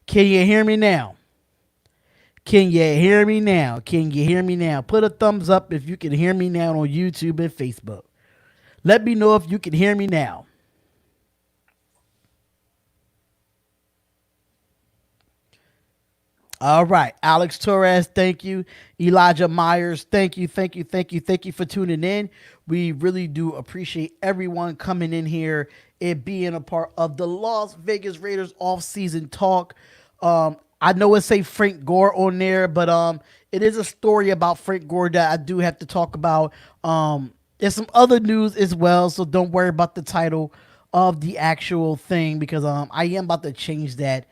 Can you hear me now? Can you hear me now? Can you hear me now? Put a thumbs up if you can hear me now on YouTube and Facebook. Let me know if you can hear me now. All right. Alex Torres, thank you. Elijah Myers, thank you for tuning in. We really do appreciate everyone coming in here and being a part of the Las Vegas Raiders off-season talk. I know it say Frank Gore on there, but it is a story about Frank Gore that I do have to talk about. There's some other news as well, so don't worry about the title of the actual thing because I am about to change that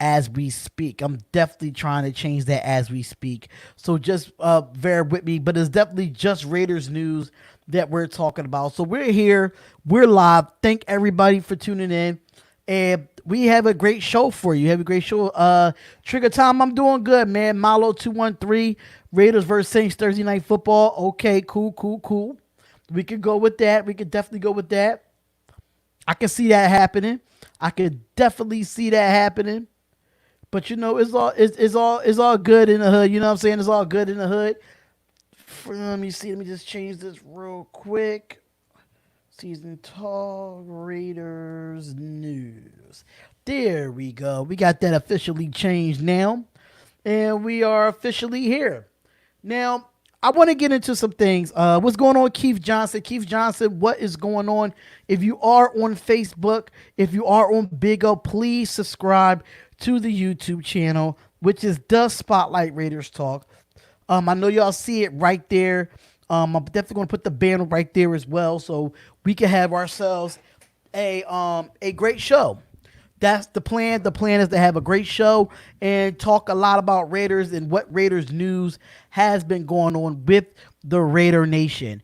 as we speak. I'm definitely trying to change that as we speak. So just bear with me, but it's definitely just Raiders news that we're talking about. So we're here, we're live. Thank everybody for tuning in. And we have a great show for you. Have a great show. Trigger time, I'm doing good, man. Milo 213, Raiders versus Saints Thursday night football. Okay, cool. We could go with that. We could definitely go with that. I can see that happening. I could definitely see that happening. But you know, it's all good in the hood. You know what I'm saying? It's all good in the hood. Let me see. Let me just change this real quick. Season Talk Raiders news. There we go. We got that officially changed now. And we are officially here. Now, I want to get into some things. What's going on, Keith Johnson? Keith Johnson, what is going on? If you are on Facebook, if you are on Big O, please subscribe to the YouTube channel, which is The Spotlight Raiders Talk. I know y'all see it right there. I'm definitely going to put the banner right there as well, so we can have ourselves a great show. That's the plan. The plan is to have a great show and talk a lot about Raiders and what Raiders news has been going on with the Raider Nation.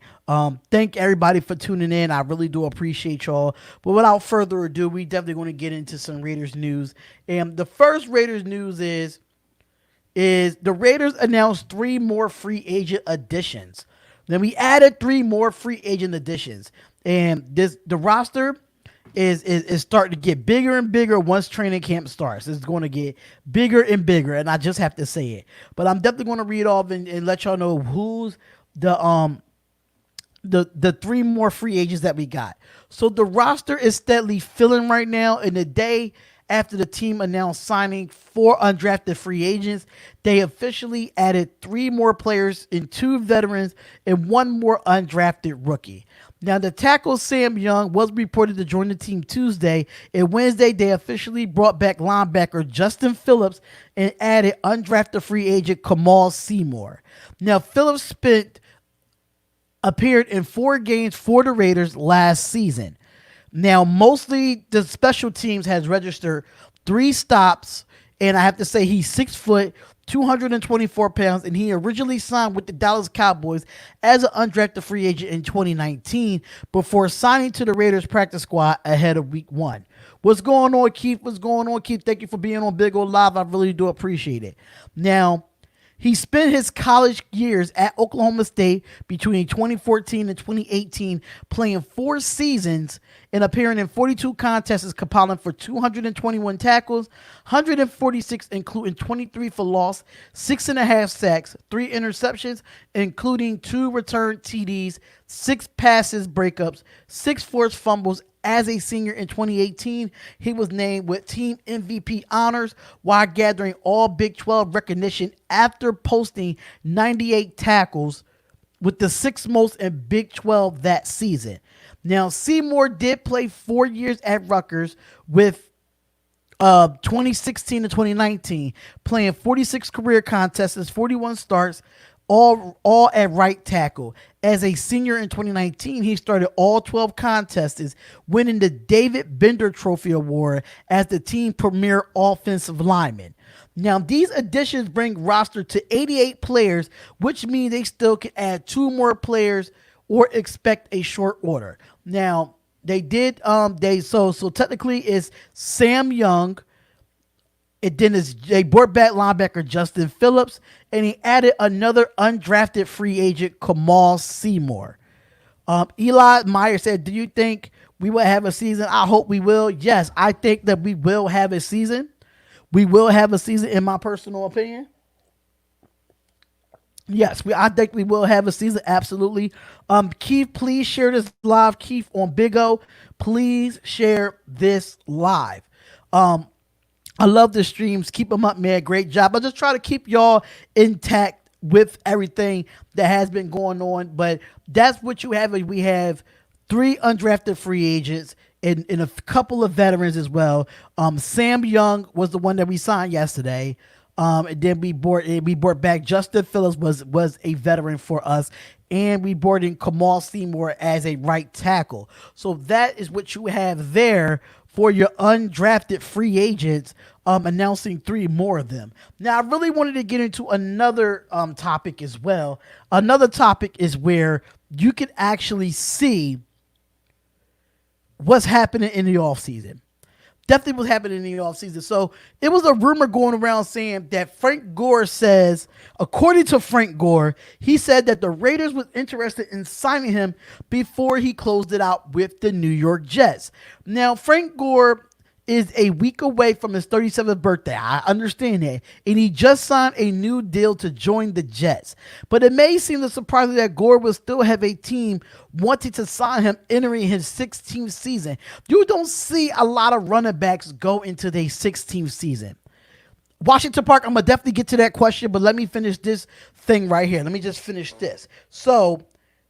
Thank everybody for tuning in. I really do appreciate y'all. But without further ado, we definitely going to get into some Raiders news. And the first Raiders news is the Raiders announced 3 more free agent additions. Then we added 3 more free agent additions. And the roster is starting to get bigger and bigger once training camp starts. It's going to get bigger and bigger, and I just have to say it. But I'm definitely going to read off and let y'all know who's the 3 more free agents that we got. So the roster is steadily filling right now. In the day after the team announced signing 4 undrafted free agents, they officially added 3 more players and 2 veterans and 1 more undrafted rookie. Now, the tackle Sam Young was reported to join the team Tuesday, and Wednesday they officially brought back linebacker Justin Phillips and added undrafted free agent Kamal Seymour. Now, Phillips appeared in 4 games for the Raiders last season. Now, mostly the special teams has registered 3 stops, and I have to say he's 6 foot, 224 pounds, and he originally signed with the Dallas Cowboys as an undrafted free agent in 2019 before signing to the Raiders practice squad ahead of week 1. What's going on, Keith? What's going on, Keith? Thank you for being on Big O Live. I really do appreciate it. Now, he spent his college years at Oklahoma State between 2014 and 2018, playing 4 seasons and appearing in 42 contests, compiling for 221 tackles, 146 including 23 for loss, 6.5 sacks, 3 interceptions, including 2 returned TDs, 6 passes breakups, 6 forced fumbles. As a senior in 2018, he was named with team MVP honors while gathering all Big 12 recognition after posting 98 tackles, with the 6th most in Big 12 that season. Now, Seymour did play 4 years at Rutgers with 2016 to 2019, playing 46 career contests, 41 starts, all at right tackle. As a senior in 2019, he started all 12 contests, winning the David Bender Trophy Award as the team premier offensive lineman. Now, these additions bring roster to 88 players, which means they still can add 2 more players or expect a short order. Now, they did so technically it's Sam Young. They brought back linebacker Justin Phillips, and he added another undrafted free agent, Kamal Seymour. Eli Meyer said, do you think we will have a season? I hope we will. Yes, I think that we will have a season. We will have a season, in my personal opinion. Yes, I think we will have a season. Absolutely. Keith, please share this live. Keith on Big O, please share this live. Um, I love the streams. Keep them up, man. Great job. I just try to keep y'all intact with everything that has been going on. But that's what you have. We have three undrafted free agents and a couple of veterans as well. Sam Young was the one that we signed yesterday. And then we brought back Justin Phillips was a veteran for us, and we brought in Kamal Seymour as a right tackle. So that is what you have there for your undrafted free agents. Announcing three more of them. Now, I really wanted to get into another topic as well. Another topic is where you can actually see what's happening in the offseason. Definitely what's happening in the offseason. So it was a rumor going around saying that Frank Gore says, according to Frank Gore, he said that the Raiders was interested in signing him before he closed it out with the New York Jets. Now, Frank Gore is a week away from his 37th birthday. I understand that. And he just signed a new deal to join the Jets. But it may seem surprising that Gore will still have a team wanting to sign him entering his 16th season. You don't see a lot of running backs go into their 16th season. Washington Park, I'm going to definitely get to that question, but let me finish this thing right here. Let me just finish this. So,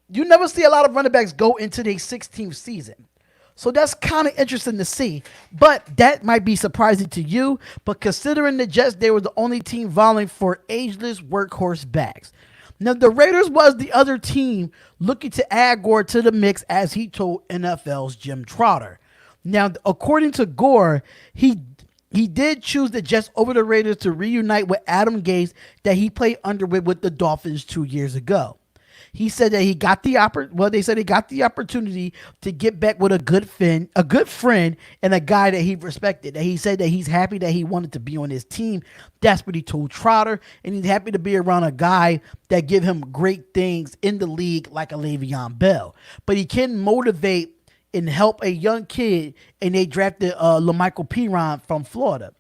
you never see a lot of running backs go into their 16th season. So that's kind of interesting to see, but that might be surprising to you. But considering the Jets, they were the only team vying for ageless workhorse backs. Now, the Raiders was the other team looking to add Gore to the mix, as he told NFL's Jim Trotter. Now, according to Gore, he did choose the Jets over the Raiders to reunite with Adam Gase that he played under with the Dolphins 2 years ago. He said that he got the they said he got the opportunity to get back with a good friend, and a guy that he respected. That he said that he's happy that he wanted to be on his team. That's what he told Trotter, and he's happy to be around a guy that give him great things in the league like a Le'Veon Bell. But he can motivate and help a young kid, and they drafted LaMichael Piron from Florida.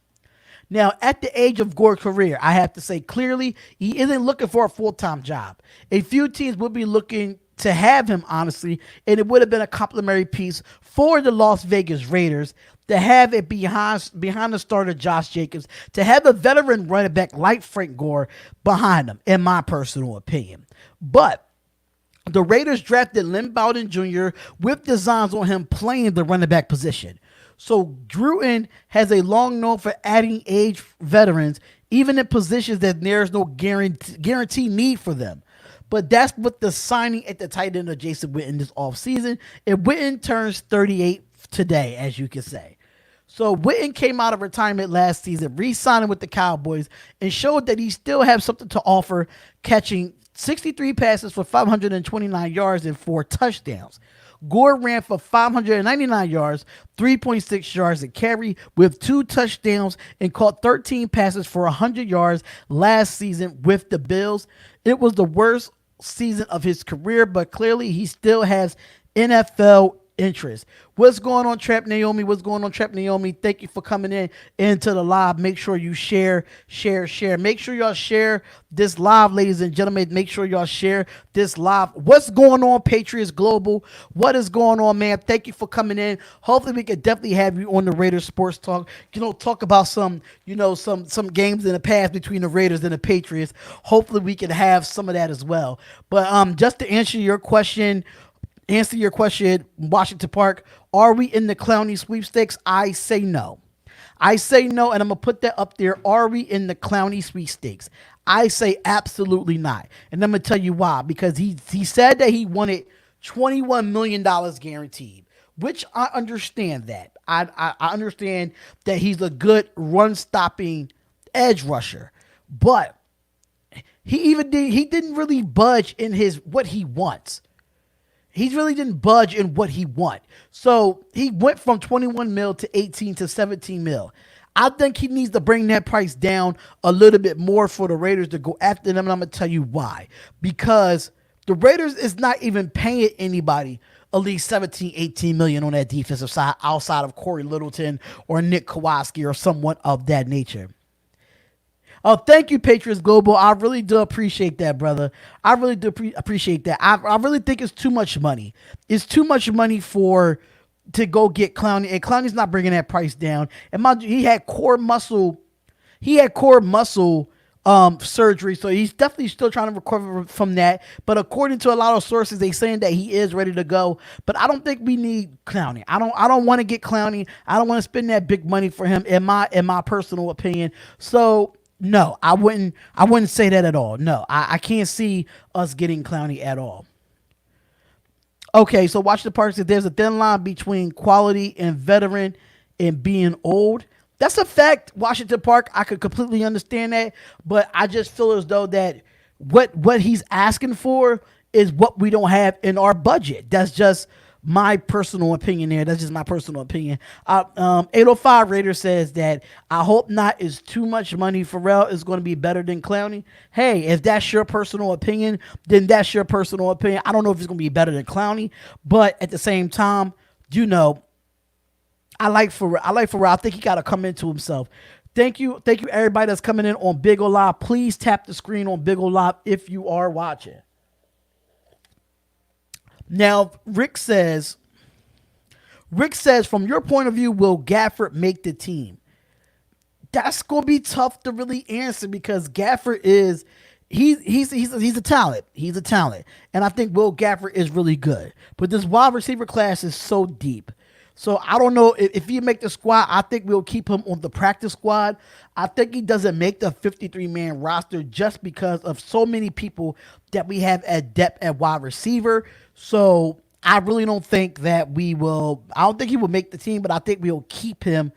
Now, at the age of Gore's career, I have to say clearly, he isn't looking for a full-time job. A few teams would be looking to have him, honestly, and it would have been a complimentary piece for the Las Vegas Raiders to have it behind the starter Josh Jacobs, to have a veteran running back like Frank Gore behind him, in my personal opinion. But the Raiders drafted Lynn Bowden Jr. with designs on him playing the running back position. So Gruden has a long known for adding age veterans, even in positions that there's no guarantee need for them. But that's what the signing at the tight end of Jason Witten this offseason. And Witten turns 38 today, as you can say. So Witten came out of retirement last season, re-signing with the Cowboys, and showed that he still has something to offer, catching 63 passes for 529 yards and 4 touchdowns. Gore ran for 599 yards, 3.6 yards a carry with 2 touchdowns, and caught 13 passes for 100 yards last season with the Bills. It was the worst season of his career, but clearly he still has NFL interest. What's going on, Trap Naomi? What's going on, Trap Naomi? Thank you for coming into the live. Make sure you share. Make sure y'all share this live, ladies and gentlemen. Make sure y'all share this live. What's going on, Patriots Global? What is going on, man? Thank you for coming in. Hopefully we can definitely have you on the Raiders Sports Talk. Talk about some games in the past between the Raiders and the Patriots. Hopefully we can have some of that as well. But just to answer your question, Washington Park, are we in the Clowney sweepstakes? I say no. And I'm going to put that up there. Are we in the Clowney sweepstakes? I say absolutely not. And I'm going to tell you why. Because he said that he wanted $21 million guaranteed, which I understand that. I understand that he's a good run-stopping edge rusher. But he didn't really budge in what he wants. He really didn't budge in what he want. So he went from 21 mil to 18 to 17 mil. I think he needs to bring that price down a little bit more for the Raiders to go after them. And I'm going to tell you why. Because the Raiders is not even paying anybody at least 17, 18 million on that defensive side outside of Corey Littleton or Nick Kowalski or someone of that nature. Oh, thank you, Patriots Global. I really do appreciate that, brother. I really do appreciate that. I really think it's too much money. It's too much money for to go get Clowney, and Clowney's not bringing that price down. And mind you, he had core muscle. He had core muscle surgery, so he's definitely still trying to recover from that. But according to a lot of sources, they saying that he is ready to go. But I don't think we need Clowney. I don't want to get Clowney. I don't want to spend that big money for him. In my personal opinion. So no, I wouldn't say that at all. No, I can't see us getting Clowney at all. Okay, so watch the parts. That there's a thin line between quality and veteran and being old. That's a fact. Washington Park, I could completely understand that, but I just feel as though that what he's asking for is what we don't have in our budget. That's just my personal opinion there. That's just my personal opinion. 805 Raider says that I hope not is too much money. Pharrell is going to be better than Clowney. Hey, if that's your personal opinion, then that's your personal opinion. I don't know if it's going to be better than Clowney, but at the same time, you know, I like Pharrell. I think he got to come into himself. Thank you, everybody that's coming in on Big O Live. Please tap the screen on Big O Live if you are watching. Now, Rick says, from your point of view, will Gafford make the team? That's gonna be tough to really answer because Gafford is he's a talent. He's a talent, and I think Will Gafford is really good. But this wide receiver class is so deep. So I don't know if he make the squad. I think we'll keep him on the practice squad. I think he doesn't make the 53-man roster just because of so many people that we have at depth at wide receiver. So I really don't think that we will. I don't think he will make the team, but I think we'll keep him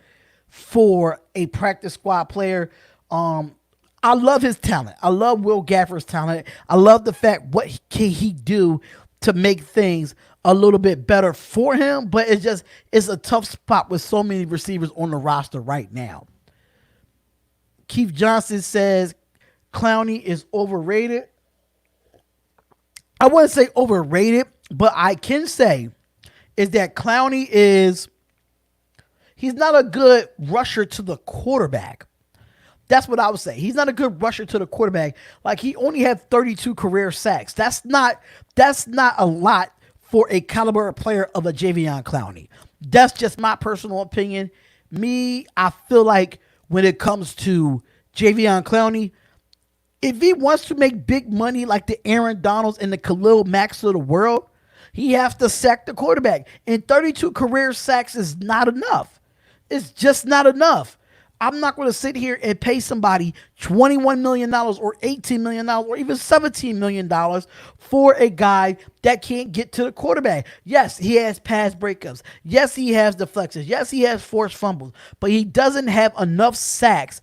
for a practice squad player. I love his talent. I love Will Gafford's talent. I love the fact what can he do to make things a little bit better for him, but it's a tough spot with so many receivers on the roster right now. Keith Johnson says Clowney is overrated. I wouldn't say overrated, but I can say is that Clowney he's not a good rusher to the quarterback. That's what I would say. He's not a good rusher to the quarterback. Like, he only had 32 career sacks. That's not a lot for a caliber player of a Jadeveon Clowney. That's just my personal opinion. I feel like when it comes to Jadeveon Clowney, if he wants to make big money like the Aaron Donalds and the Khalil Macks of the world, he has to sack the quarterback. And 32 career sacks is not enough. It's just not enough. I'm not going to sit here and pay somebody $21 million or $18 million or even $17 million for a guy that can't get to the quarterback. Yes, he has pass breakups. Yes, he has deflections. Yes, he has forced fumbles. But he doesn't have enough sacks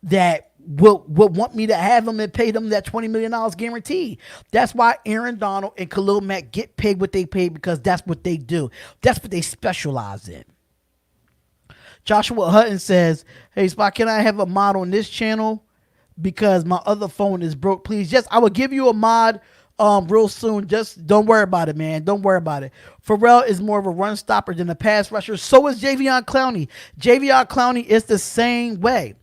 that would want me to have him and pay them that $20 million guaranteed. That's why Aaron Donald and Khalil Mack get paid what they pay, because that's what they do. That's what they specialize in. Joshua Hutton says, hey, Spot, can I have a mod on this channel? Because my other phone is broke, please. Yes, I will give you a mod real soon. Just don't worry about it, man. Don't worry about it. Pharrell is more of a run stopper than a pass rusher. So is Jadeveon Clowney. Jadeveon Clowney is the same way.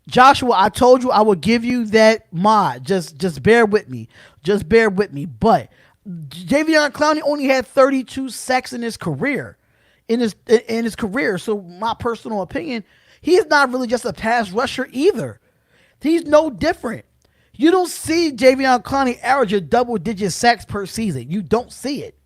Joshua, I told you I would give you that mod. Just bear with me. Just bear with me. But Jadeveon Clowney only had 32 sacks in his career. In his career. So my personal opinion, he's not really just a pass rusher either. He's no different. You don't see Jadeveon Clowney average a double-digit sacks per season. You don't see it.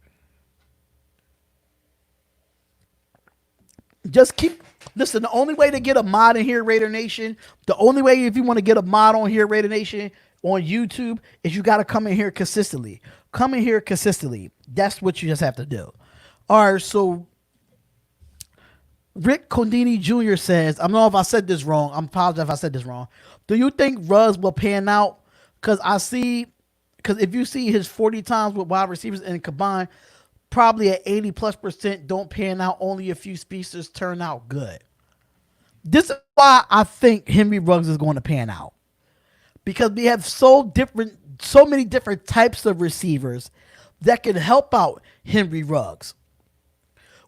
Listen, the only way to get a mod in here, Raider Nation, the only way if you want to get a mod on here, Raider Nation, on YouTube, is you got to come in here consistently. Come in here consistently. That's what you just have to do. All right, so Rick Condini Jr. says, I don't know if I said this wrong. I apologize if I said this wrong. Do you think Ruggs will pan out? Because if you see his 40 times with wide receivers and combined, probably at 80+% don't pan out. Only a few speedsters turn out good. This is why I think Henry Ruggs is going to pan out. Because we have so many different types of receivers that can help out Henry Ruggs.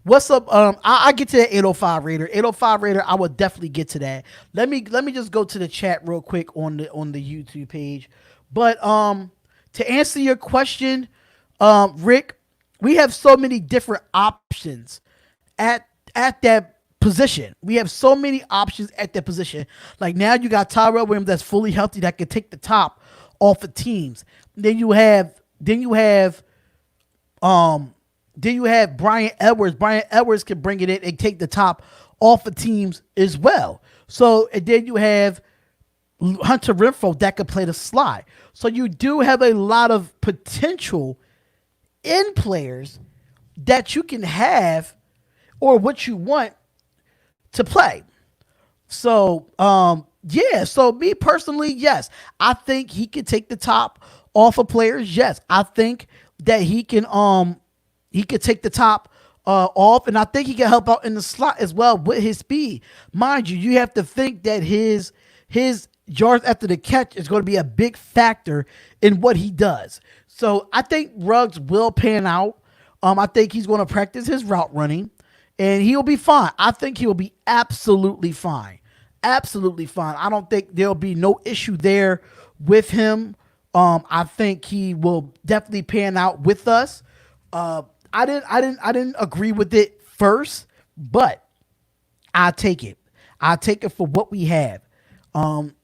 What's up? I get to that 805 Raider. 805 Raider, I would definitely get to that. Let me just go to the chat real quick on the YouTube page. But to answer your question, Rick, we have so many different options at that position. We have so many options at that position. Like now you got Tyrell Williams that's fully healthy that can take the top off of teams. Then you have Brian Edwards. Brian Edwards can bring it in and take the top off of teams as well. So, and then you have Hunter Renfrow that could play the slot. So you do have a lot of potential in players that you can have or what you want to play. So, yeah. So me personally, yes, I think he can take the top off of players. Yes, I think that he could take the top off, and I think he can help out in the slot as well with his speed. Mind you, you have to think that his yards after the catch is going to be a big factor in what he does. So I think Ruggs will pan out. I think he's going to practice his route running, and he'll be fine. I think he'll be absolutely fine. Absolutely fine. I don't think there'll be no issue there with him. I think he will definitely pan out with us. I didn't agree with it first, but I take it. I take it for what we have. In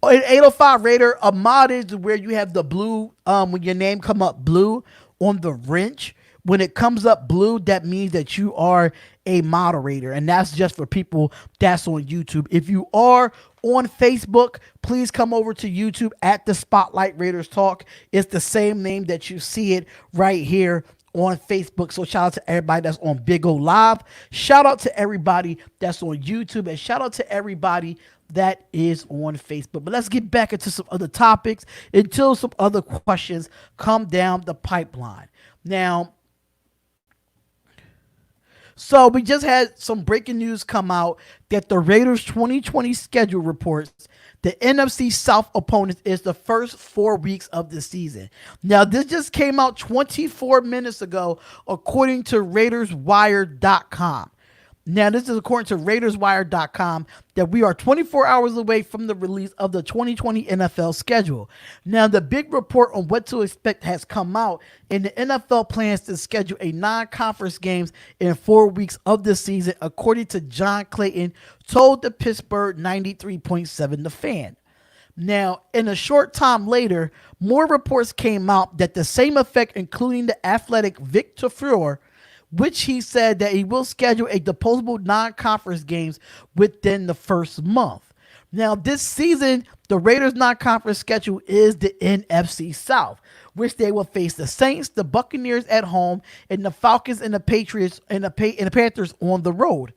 805 Raider, a mod is where you have the blue, when your name come up blue on the wrench. When it comes up blue, that means that you are a moderator, and that's just for people that's on YouTube. If you are on Facebook, please come over to YouTube at the Spotlight Raiders Talk. It's the same name that you see it right here on Facebook. So shout out to everybody that's on Big O Live. Shout out to everybody that's on YouTube, and shout out to everybody that is on Facebook. But let's get back into some other topics until some other questions come down the pipeline. Now, so we just had some breaking news come out that the Raiders 2020 schedule reports the NFC South opponents is the first 4 weeks of the season. Now, this just came out 24 minutes ago, according to RaidersWire.com. Now, this is according to RaidersWire.com that we are 24 hours away from the release of the 2020 NFL schedule. Now, the big report on what to expect has come out, and the NFL plans to schedule a non-conference games in 4 weeks of the season, according to John Clayton, told the Pittsburgh 93.7 The Fan. Now, in a short time later, more reports came out that the same effect, including the athletic Vic Tafur, which he said that he will schedule a disposable non-conference games within the first month. Now, this season, the Raiders' non-conference schedule is the NFC South, which they will face the Saints, the Buccaneers at home, and the Falcons and the Patriots and the Panthers on the road.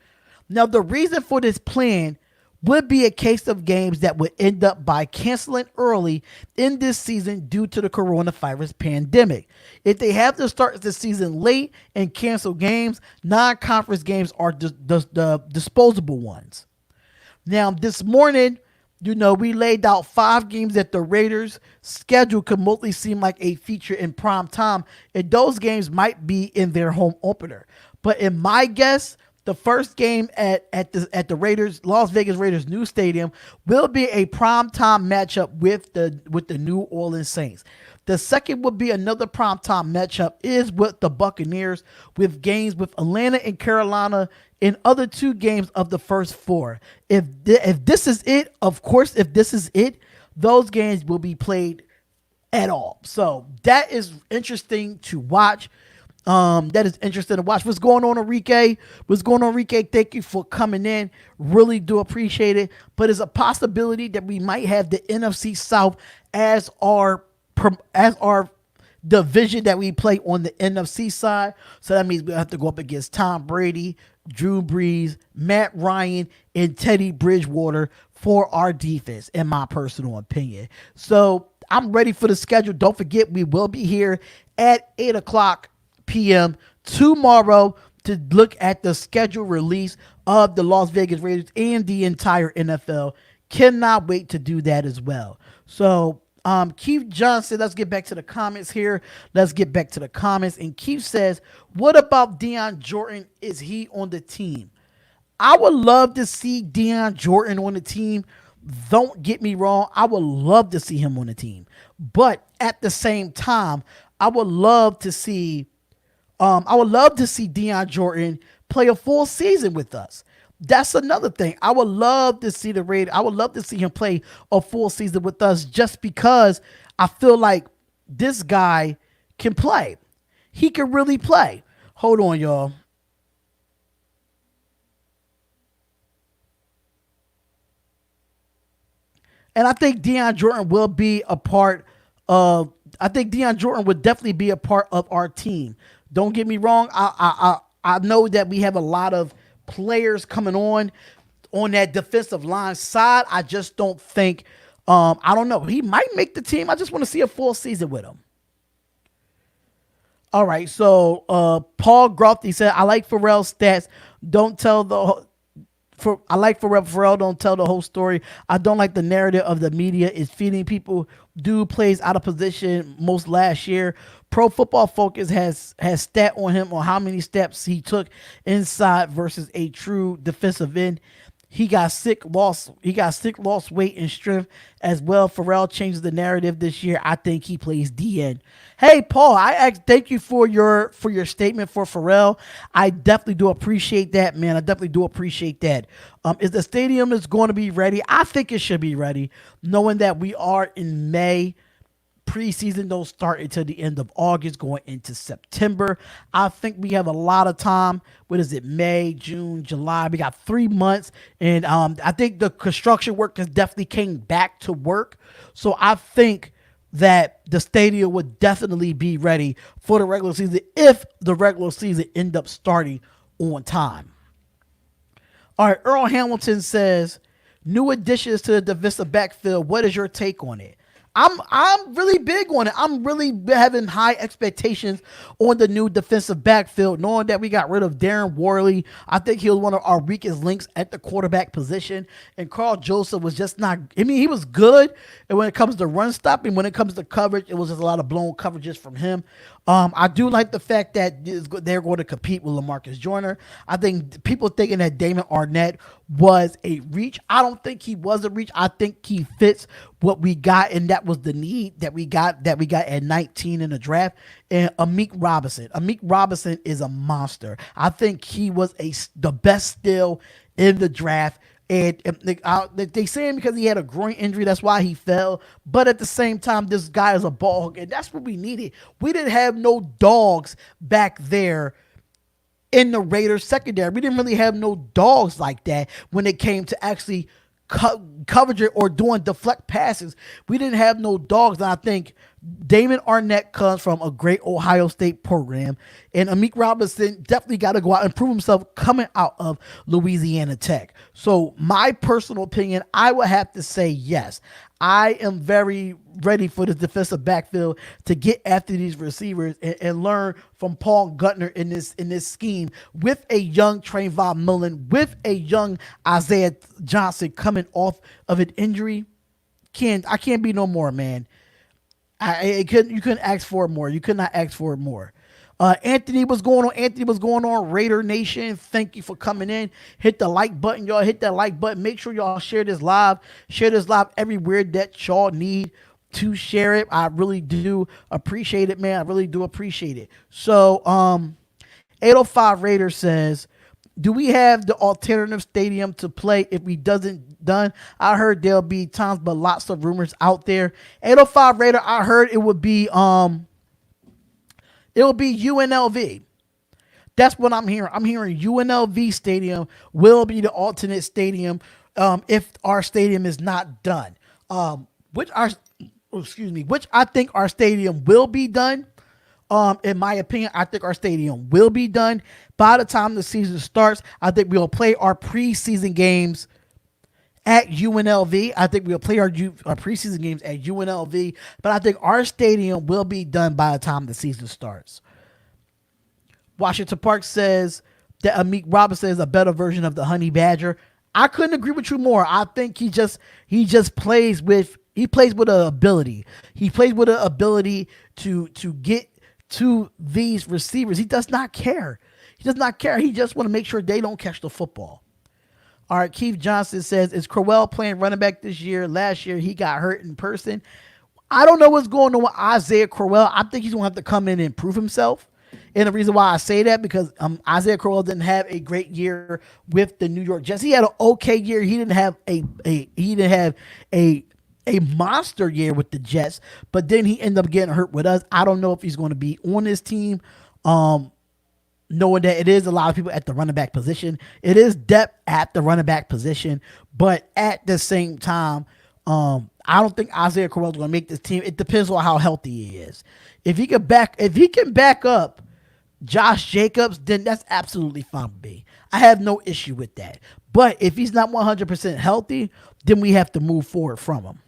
Now, the reason for this plan would be a case of games that would end up by canceling early in this season due to the coronavirus pandemic. If they have to start the season late and cancel games, non-conference games are the disposable ones. Now, this morning, we laid out 5 games that the Raiders' schedule could mostly seem like a feature in prime time, and those games might be in their home opener. But in my guess, the first game at the Raiders, Las Vegas Raiders' new stadium, will be a primetime matchup with the New Orleans Saints. The second would be another primetime matchup is with the Buccaneers, with games with Atlanta and Carolina in other 2 games of the first 4. If this is it, of course, if this is it, those games will be played at all. So that is interesting to watch. That is interesting to watch. What's going on, Enrique? Thank you for coming in. Really do appreciate it. But it's a possibility that we might have the NFC South as our division that we play on the NFC side. So that means we have to go up against Tom Brady, Drew Brees, Matt Ryan, and Teddy Bridgewater for our defense, in my personal opinion. So I'm ready for the schedule. Don't forget, we will be here at 8 o'clock p.m. tomorrow to look at the schedule release of the Las Vegas Raiders and the entire NFL. Cannot wait to do that as well. So Keith Johnson, let's get back to the comments here. Let's get back to the comments. And Keith says, what about Deion Jordan? Is he on the team? I would love to see Deion Jordan on the team. Don't get me wrong. I would love to see him on the team. But at the same time, I would love to see Deion Jordan play a full season with us. That's another thing. I would love to see I would love to see him play a full season with us just because I feel like this guy can play. He can really play. Hold on, y'all. And I think Deion Jordan will be a part of. I think Deion Jordan would definitely be a part of our team. Don't get me wrong. I know that we have a lot of players coming on that defensive line side. I just don't think. I don't know. He might make the team. I just want to see a full season with him. All right. So Paul Grothy said, "I like Pharrell's stats. Don't tell the." I like Pharrell, don't tell the whole story. I don't like the narrative of the media is feeding people. Dude plays out of position most last year. Pro Football Focus has stat on him on how many steps he took inside versus a true defensive end. He got sick, lost weight and strength as well. Pharrell changes the narrative this year. I think he plays DN. Hey, Paul, thank you for your statement for Pharrell. I definitely do appreciate that, man. I definitely do appreciate that. Is the stadium is going to be ready? I think it should be ready, knowing that we are in May. Preseason don't start until the end of August, going into September. I think we have a lot of time. What is it? May, June, July. We got 3 months, and I think the construction workers definitely came back to work. So I think that the stadium would definitely be ready for the regular season if the regular season end up starting on time. All right, Earl Hamilton says, new additions to the Divisive backfield. What is your take on it? I'm really big on it. I'm really having high expectations on the new defensive backfield, knowing that we got rid of Darren Worley. I think he was one of our weakest links at the quarterback position. And Carl Joseph was just not, I mean, he was good. And when it comes to run stopping, when it comes to coverage, it was just a lot of blown coverages from him. I do like the fact that they're going to compete with LaMarcus Joyner. I think people thinking that Damon Arnett was a reach. I don't think he was a reach. I think he fits what we got, and that was the need that we got at 19 in the draft. And Amik Robinson is a monster. I think he was the best still in the draft. And they say him because he had a groin injury. That's why he fell. But at the same time, this guy is a ball hog, and that's what we needed. We didn't have no dogs back there in the Raiders secondary. We didn't really have no dogs like that when it came to actually coverage or doing deflect passes. We didn't have no dogs. And I think Damon Arnett comes from a great Ohio State program, and Amik Robinson definitely got to go out and prove himself coming out of Louisiana Tech. So my personal opinion, I would have to say yes. I am very ready for the defensive backfield to get after these receivers and learn from Paul Guttner in this scheme with a young Trayvon Mullen, with a young Isaiah Johnson coming off of an injury. I can't be no more, man. You couldn't ask for it more. You could not ask for it more. Anthony, what's going on? Anthony, what's going on? Raider Nation, thank you for coming in. Hit the like button, y'all. Hit that like button. Make sure y'all share this live. Share this live everywhere that y'all need to share it. I really do appreciate it, man. I really do appreciate it. So, 805 Raider says, do we have the alternative stadium to play if we doesn't done? I heard there'll be times, but lots of rumors out there. 805 Raider, I heard it would be UNLV. That's what I'm hearing. I'm hearing UNLV Stadium will be the alternate stadium if our stadium is not done. Which I think our stadium will be done. In my opinion, I think our stadium will be done by the time the season starts. I think we'll play our preseason games at UNLV. I think we'll play our preseason games at UNLV, but I think our stadium will be done by the time the season starts. Washington Park says that Amik Robinson is a better version of the Honey Badger. I couldn't agree with you more. I think he just plays with He plays with an ability. He plays with an ability to get to these receivers. He does not care. He does not care. He just want to make sure they don't catch the football. All right, Keith Johnson says, is Crowell playing running back this year? Last year, he got hurt in person. I don't know what's going on with Isaiah Crowell. I think he's going to have to come in and prove himself. And the reason why I say that, because Isaiah Crowell didn't have a great year with the New York Jets. He had an okay year. He didn't have a monster year with the Jets, but then he ended up getting hurt with us. I don't know if he's going to be on this team. Knowing that it is a lot of people at the running back position. It is depth at the running back position, but at the same time, I don't think Isaiah Crowell is going to make this team. It depends on how healthy he is. If he can back up Josh Jacobs, then that's absolutely fine with me. I have no issue with that. But if he's not 100% healthy, then we have to move forward from him.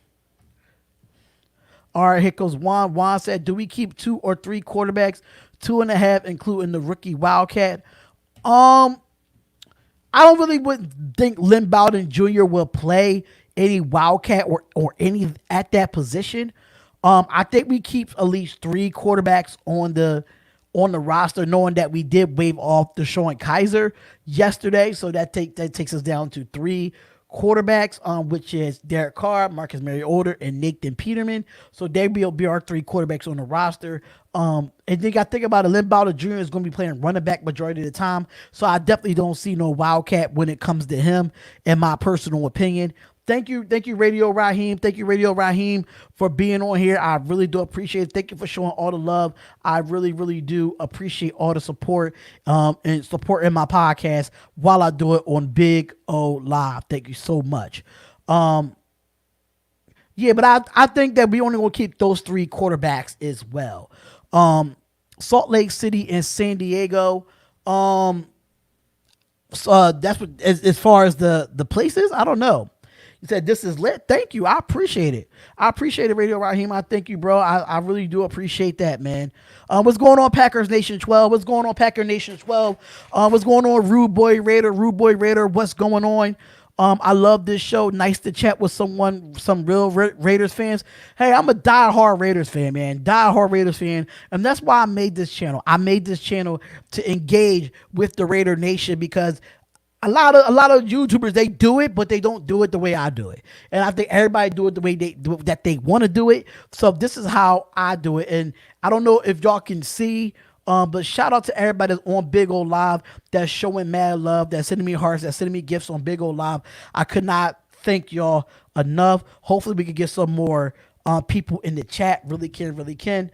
All right, here goes Juan. Juan said, do we keep 2 or 3 quarterbacks, 2.5, including the rookie Wildcat? I don't really would think Lynn Bowden Jr. will play any Wildcat or any at that position. I think we keep at least 3 quarterbacks on the roster, knowing that we did waive off DeShone Kizer yesterday, so that takes us down to 3 quarterbacks, which is Derek Carr, Marcus Mariota, and Nathan Peterman. So they will be our 3 quarterbacks on the roster. And then you got to think about it. Lynn Bowden Jr. is going to be playing running back majority of the time. So I definitely don't see no Wildcat when it comes to him, in my personal opinion. Thank you, Radio Raheem. Thank you, Radio Raheem, for being on here. I really do appreciate it. Thank you for showing all the love. I really, really do appreciate all the support and supporting my podcast while I do it on Big O Live. Thank you so much. Yeah, but I think that we only going to keep those 3 quarterbacks as well. Salt Lake City and San Diego. So that's what as far as the places. I don't know. He said, this is lit. Thank you. I appreciate it. I appreciate it, Radio Raheem. I thank you, bro. I really do appreciate that, man. What's going on, Packers Nation 12? What's going on, Packer Nation 12? What's going on, Rude Boy Raider? What's going on? I love this show. Nice to chat with some real Raiders fans. Hey, I'm a diehard Raiders fan, man. Diehard Raiders fan. And that's why I made this channel. I made this channel to engage with the Raider Nation, because a lot of YouTubers, they do it, but they don't do it the way I do it. And I think everybody do it the way that they want to do it. So this is how I do it. And I don't know if y'all can see, but shout out to everybody that's on Big O Live, that's showing mad love, that's sending me hearts, that's sending me gifts on Big O Live. I could not thank y'all enough. Hopefully we can get some more people in the chat. Really can.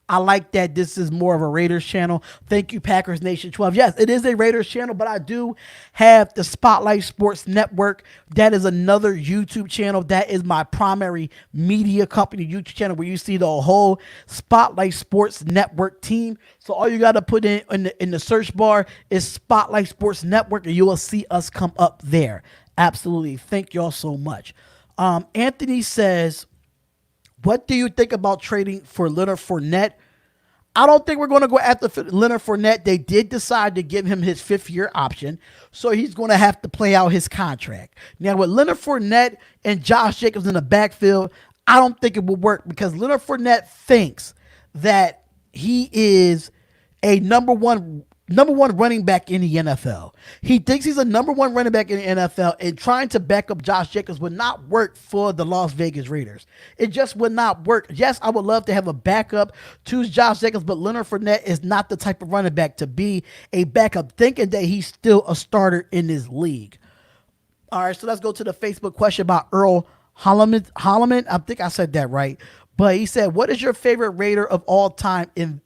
I like that this is more of a Raiders channel. Thank you, Packers Nation 12. Yes, it is a Raiders channel, but I do have the Spotlight Sports Network. That is another YouTube channel. That is my primary media company YouTube channel, where you see the whole Spotlight Sports Network team. So all you got to put in the search bar is Spotlight Sports Network, and you will see us come up there. Absolutely. Thank y'all so much. Anthony says, what do you think about trading for Leonard Fournette? I don't think we're going to go after Leonard Fournette. They did decide to give him his 5th-year option, so he's going to have to play out his contract. Now, with Leonard Fournette and Josh Jacobs in the backfield, I don't think it will work, because Leonard Fournette thinks that he is a number one running back in the NFL. He thinks he's a number 1 running back in the NFL, and trying to back up Josh Jacobs would not work for the Las Vegas Raiders. It just would not work. Yes, I would love to have a backup to Josh Jacobs, but Leonard Fournette is not the type of running back to be a backup, thinking that he's still a starter in this league. All right, so let's go to the Facebook question about Earl Holloman. I think I said that right. But he said, what is your favorite Raider of all time in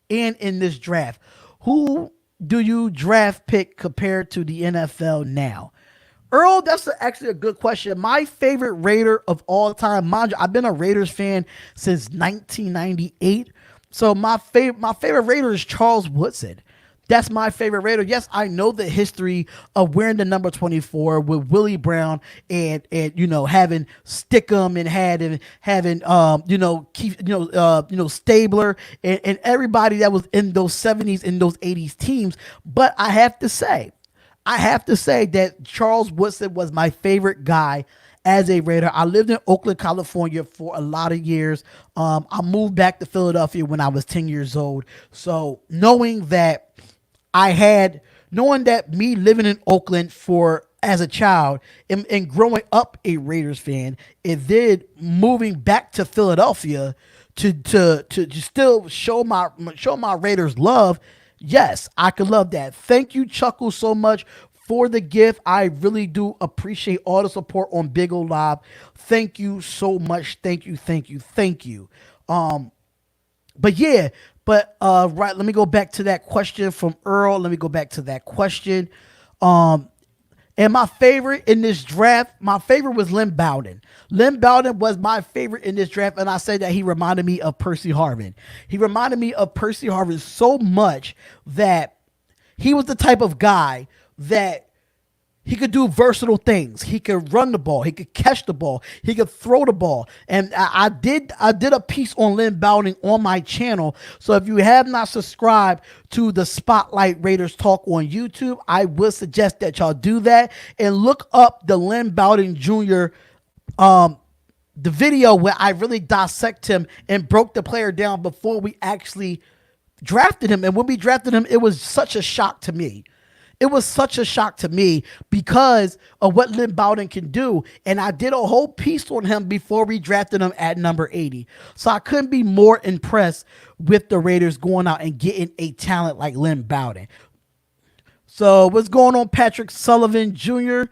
this draft? Who do you draft pick compared to the NFL now? Earl, that's actually a good question. My favorite Raider of all time, mind you, I've been a Raiders fan since 1998. So my favorite Raider is Charles Woodson. That's my favorite Raider. Yes, I know the history of wearing the number 24 with Willie Brown and having Stickum and having Stabler and everybody that was in those 70s and those 80s teams. But I have to say that Charles Woodson was my favorite guy as a Raider. I lived in Oakland, California for a lot of years. I moved back to Philadelphia when I was 10 years old. So knowing that me living in Oakland for as a child and growing up a Raiders fan, and then moving back to Philadelphia to still show my Raiders love. Yes, I could love that. Thank you, Chuckle, so much for the gift. I really do appreciate all the support on Big O Live. Thank you so much. Thank you, thank you, thank you. But yeah, right, let me go back to that question from Earl. Let me go back to that question. And my favorite in this draft, my favorite was Lynn Bowden. Lynn Bowden was my favorite in this draft, and I said that he reminded me of Percy Harvin. He reminded me of Percy Harvin so much that he was the type of guy that he could do versatile things. He could run the ball. He could catch the ball. He could throw the ball. And I did a piece on Lynn Bowden on my channel. So if you have not subscribed to the Spotlight Raiders Talk on YouTube, I would suggest that y'all do that and look up the Lynn Bowden Jr. The video where I really dissect him and broke the player down before we actually drafted him. And when we drafted him, it was such a shock to me. It was such a shock to me because of what Lynn Bowden can do. And I did a whole piece on him before we drafted him at number 80. So I couldn't be more impressed with the Raiders going out and getting a talent like Lynn Bowden. So what's going on, Patrick Sullivan Jr.?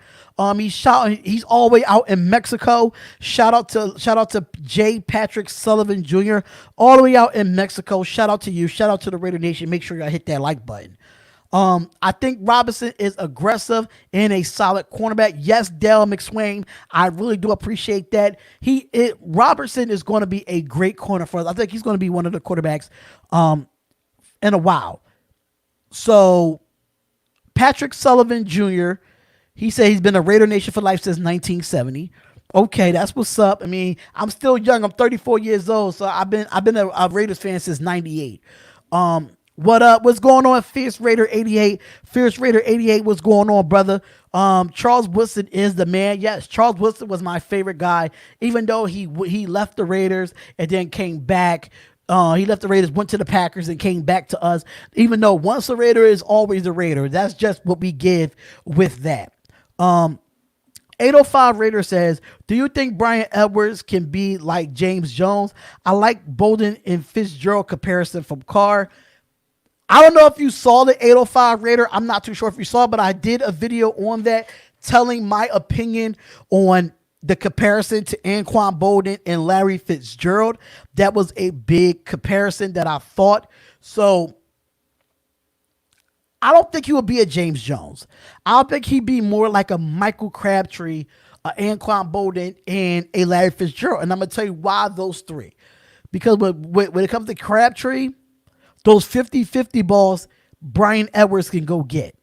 He's all the way out in Mexico. Shout out to J. Patrick Sullivan Jr. all the way out in Mexico. Shout out to you. Shout out to the Raider Nation. Make sure y'all hit that like button. I think Robinson is aggressive and a solid cornerback. Yes, Dale McSwain. I really do appreciate that. Robertson is going to be a great corner for us. I think he's going to be one of the quarterbacks in a while. So Patrick Sullivan Jr., he said he's been a Raider Nation for life since 1970. Okay, that's what's up. I mean, I'm still young. I'm 34 years old, so I've been a Raiders fan since 98. What up? What's going on, Fierce Raider 88? Fierce Raider 88, what's going on, brother? Charles Woodson is the man. Yes, Charles Woodson was my favorite guy, even though he left the Raiders and then came back. He left the Raiders, went to the Packers, and came back to us. Even though once a Raider is always a Raider. That's just what we give with that. 805 Raider says, do you think Brian Edwards can be like James Jones? I like Bolden and Fitzgerald comparison from Carr. I don't know if you saw the 805 Raider. I'm not too sure if you saw, but I did a video on that telling my opinion on the comparison to Anquan Bolden and Larry Fitzgerald. That was a big comparison that I thought. So I don't think he would be a James Jones. I think he'd be more like a Michael Crabtree, Anquan Bolden, and a Larry Fitzgerald. And I'm going to tell you why those three. Because when it comes to Crabtree, those 50-50 balls, Brian Edwards can go get.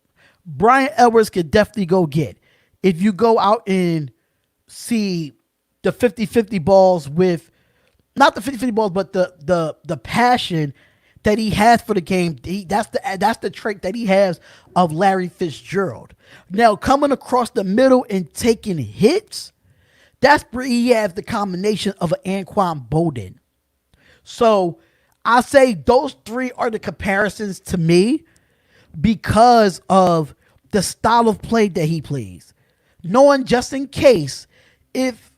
Brian Edwards can definitely go get. If you go out and see the 50-50 balls with, not the 50-50 balls, but the passion that he has for the game, that's the trait that he has of Larry Fitzgerald. Now, coming across the middle and taking hits, that's where he has the combination of an Anquan Bolden. So I say those three are the comparisons to me because of the style of play that he plays. Knowing just in case if,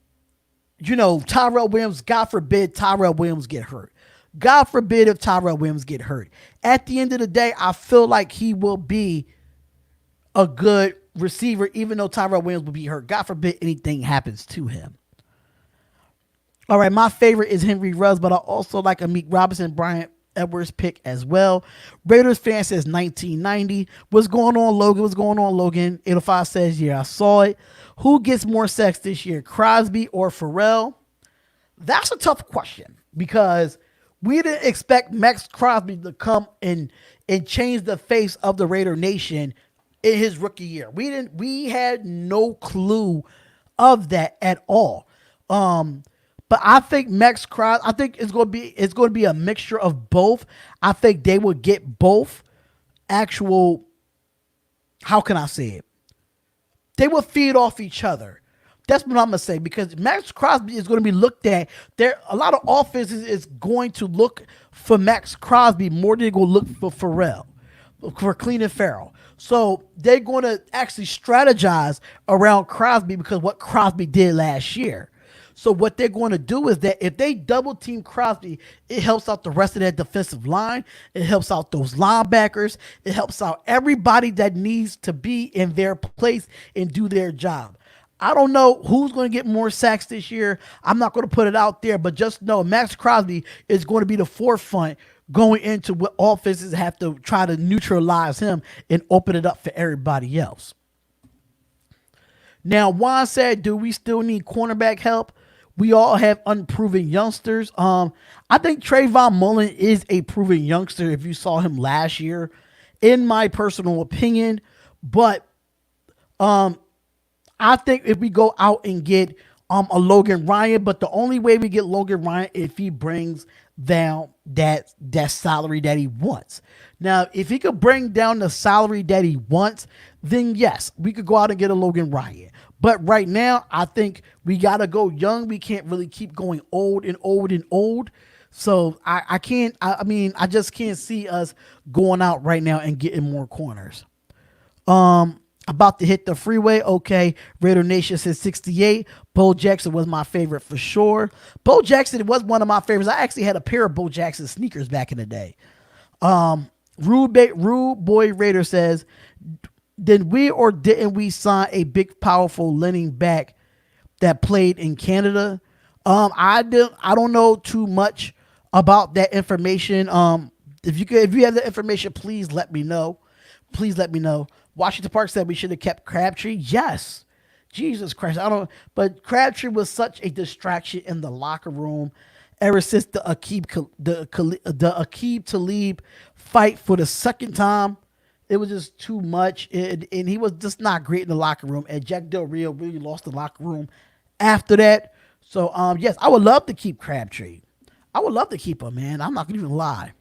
Tyrell Williams, God forbid Tyrell Williams get hurt. God forbid if Tyrell Williams get hurt. At the end of the day, I feel like he will be a good receiver even though Tyrell Williams will be hurt. God forbid anything happens to him. All right, my favorite is Henry Ruggs, but I also like Amik Robinson, Brian Edwards pick as well. Raiders fan says 1990. What's going on, Logan? What's going on, Logan? 805 says, yeah, I saw it. Who gets more sacks this year, Crosby or Farrell? That's a tough question because we didn't expect Max Crosby to come and change the face of the Raider Nation in his rookie year. We had no clue of that at all. But I think Max Crosby, I think it's going to be a mixture of both. I think they will get both actual, how can I say it? They will feed off each other. That's what I'm gonna say, because Max Crosby is going to be looked at. There, a lot of offenses is going to look for Max Crosby more than they're going to look for Pharrell, for Clean and Farrell. So they're going to actually strategize around Crosby because what Crosby did last year. So what they're going to do is that if they double team Crosby, it helps out the rest of that defensive line. It helps out those linebackers. It helps out everybody that needs to be in their place and do their job. I don't know who's going to get more sacks this year. I'm not going to put it out there, but just know Max Crosby is going to be the forefront going into what offenses have to try to neutralize him and open it up for everybody else. Now, Juan said, do we still need cornerback help? We all have unproven youngsters. I think Trayvon Mullen is a proven youngster if you saw him last year, in my personal opinion. But I think if we go out and get a Logan Ryan, but the only way we get Logan Ryan if he brings down that salary that he wants. Now, if he could bring down the salary that he wants, then yes, we could go out and get a Logan Ryan. But right now, I think we got to go young. We can't really keep going old and old and old. So I just can't see us going out right now and getting more corners. About to hit the freeway. Okay. Raider Nation says 68. Bo Jackson was my favorite for sure. Bo Jackson was one of my favorites. I actually had a pair of Bo Jackson sneakers back in the day. Rude Boy Raider says, did we or didn't we sign a big, powerful leaning back that played in Canada? I don't know too much about that information. If you have the information, please let me know. Please let me know. Washington Park said we should have kept Crabtree. Yes. Jesus Christ. But Crabtree was such a distraction in the locker room ever since the Aqib Talib fight for the second time. It was just too much. And he was just not great in the locker room. And Jack Del Rio really lost the locker room after that. So, yes, I would love to keep Crabtree. I would love to keep him, man. I'm not going to even lie.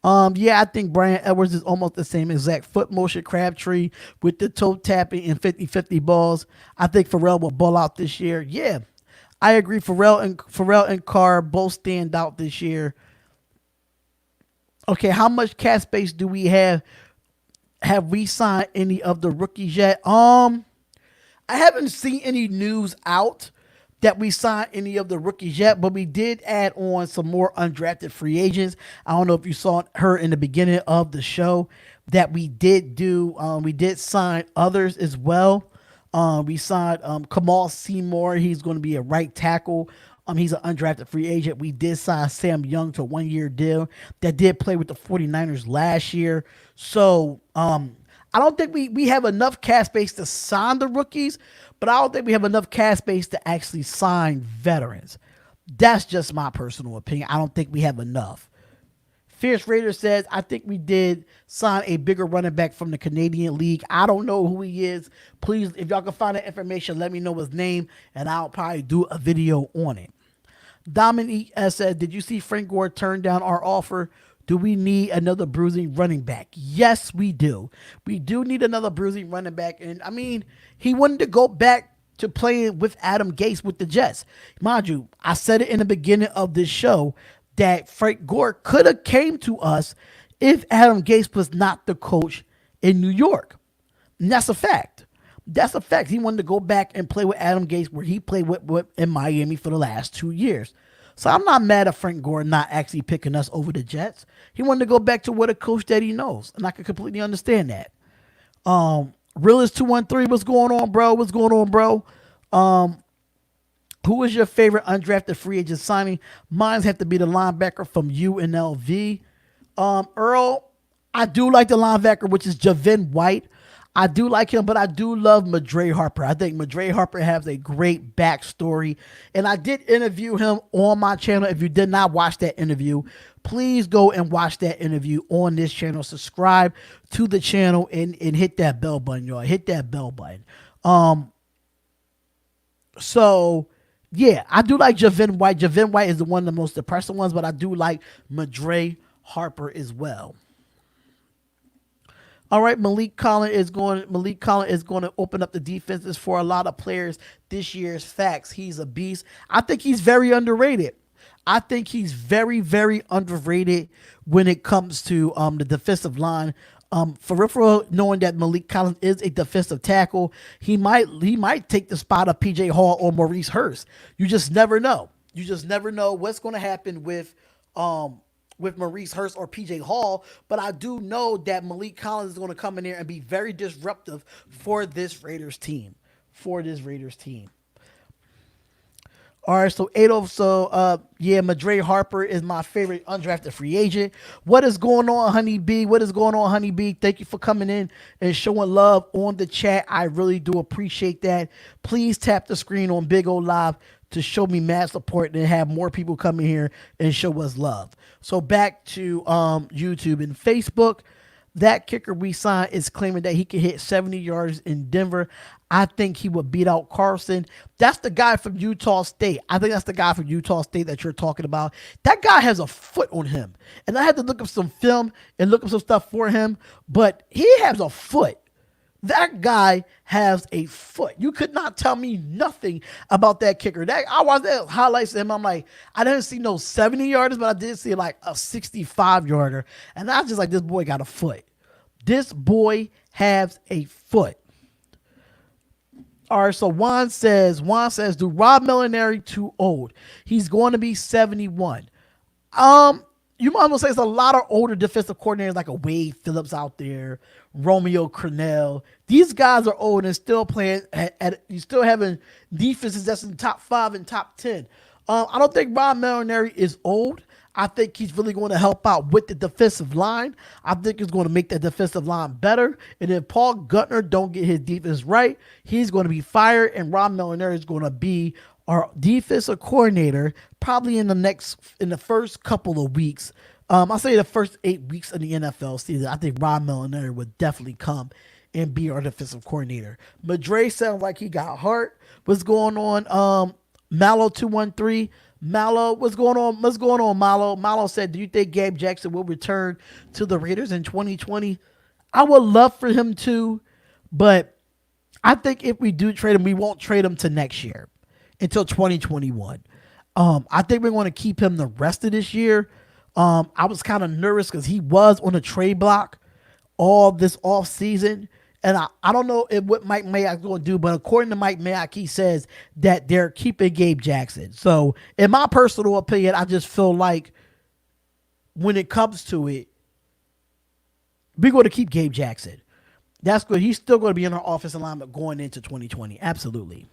Yeah, I think Brian Edwards is almost the same exact foot motion Crabtree with the toe tapping and 50-50 balls. I think Pharrell will ball out this year. Yeah, I agree. Pharrell and Carr both stand out this year. Okay, how much cap space do we have? Have we signed any of the rookies yet? I haven't seen any news out that we signed any of the rookies yet, but we did add on some more undrafted free agents. I don't know if you saw her in the beginning of the show that we did do. We did sign others as well. We signed Kamal Seymour. He's going to be a right tackle. He's an undrafted free agent. We did sign Sam Young to a 1-year deal that did play with the 49ers last year. So I don't think we have enough cap space to sign the rookies, but I don't think we have enough cap space to actually sign veterans. That's just my personal opinion. I don't think we have enough. Fierce Raider says, I think we did sign a bigger running back from the Canadian League. I don't know who he is. Please, if y'all can find that information, let me know his name, and I'll probably do a video on it. Dominique said, did you see Frank Gore turn down our offer? Do we need another bruising running back? Yes, we do. We do need another bruising running back. And I mean, he wanted to go back to playing with Adam Gase with the Jets. Mind you, I said it in the beginning of this show that Frank Gore could have came to us if Adam Gase was not the coach in New York. And that's a fact. That's a fact. He wanted to go back and play with Adam Gase where he played with in Miami for the last 2 years. So I'm not mad at Frank Gore not actually picking us over the Jets. He wanted to go back to what a coach that he knows. And I can completely understand that. Realist213, what's going on, bro? What's going on, bro? Who is your favorite undrafted free agent signing? Mine have to be the linebacker from UNLV. Earl, I do like the linebacker, which is Javin White. I do like him, but I do love Madre Harper. I think Madre Harper has a great backstory. And I did interview him on my channel. If you did not watch that interview, please go and watch that interview on this channel. Subscribe to the channel and hit that bell button, y'all. Hit that bell button. So, yeah, I do like Javin White. Javin White is one of the most depressing ones, but I do like Madre Harper as well. All right, Malik Collins is going to open up the defenses for a lot of players this year's facts. He's a beast. I think he's very underrated. I think he's very, very underrated when it comes to the defensive line. For real, knowing that Malik Collins is a defensive tackle, he might take the spot of PJ Hall or Maurice Hurst. You just never know. You just never know what's going to happen with Maurice Hurst or PJ Hall, but I do know that Malik Collins is going to come in there and be very disruptive for this Raiders team. All right, so Madre Harper is my favorite undrafted free agent. What is going on, Honey B? Thank you for coming in and showing love on the chat. I really do appreciate that. Please tap the screen on Big O Live to show me mad support and have more people come in here and show us love. So back to YouTube and Facebook. That kicker we signed is claiming that he can hit 70 yards in Denver. I think he would beat out Carson. That's the guy from Utah State. I think that's the guy from Utah State that you're talking about. That guy has a foot on him. And I had to look up some film and look up some stuff for him, but he has a foot. That guy has a foot. You could not tell me nothing about that kicker. I watched that highlights of him. I'm like, I didn't see no 70 yarders, but I did see like a 65 yarder. And I was just like, this boy got a foot. This boy has a foot. All right, so Juan says, do Rob Molinari too old? He's going to be 71. You might as well say it's a lot of older defensive coordinators like a Wade Phillips out there, Romeo Crennel. These guys are old and still playing you still having defenses that's in top 5 and top 10. I don't think Rob Molinari is old. I think he's really going to help out with the defensive line. I think he's going to make that defensive line better. And if Paul Guttner don't get his defense right, he's going to be fired, and Rob Molinari is going to be our defensive coordinator probably in the first couple of weeks. I'll say the first 8 weeks of the NFL season. I think Rob Molinari would definitely come and be our defensive coordinator. Madre sounds like he got hurt. What's going on? Mallow213. Mallow, what's going on, Mallow? Mallow said, do you think Gabe Jackson will return to the Raiders in 2020? I would love for him to, but I think if we do trade him, we won't trade him to next year until 2021. I think we're going to keep him the rest of this year. I was kind of nervous because he was on a trade block all this off season. And I don't know what Mike Mayock's going to do, but according to Mike Mayock, he says that they're keeping Gabe Jackson. So in my personal opinion, I just feel like when it comes to it, we're going to keep Gabe Jackson. That's good. He's still going to be in our offensive alignment going into 2020. Absolutely.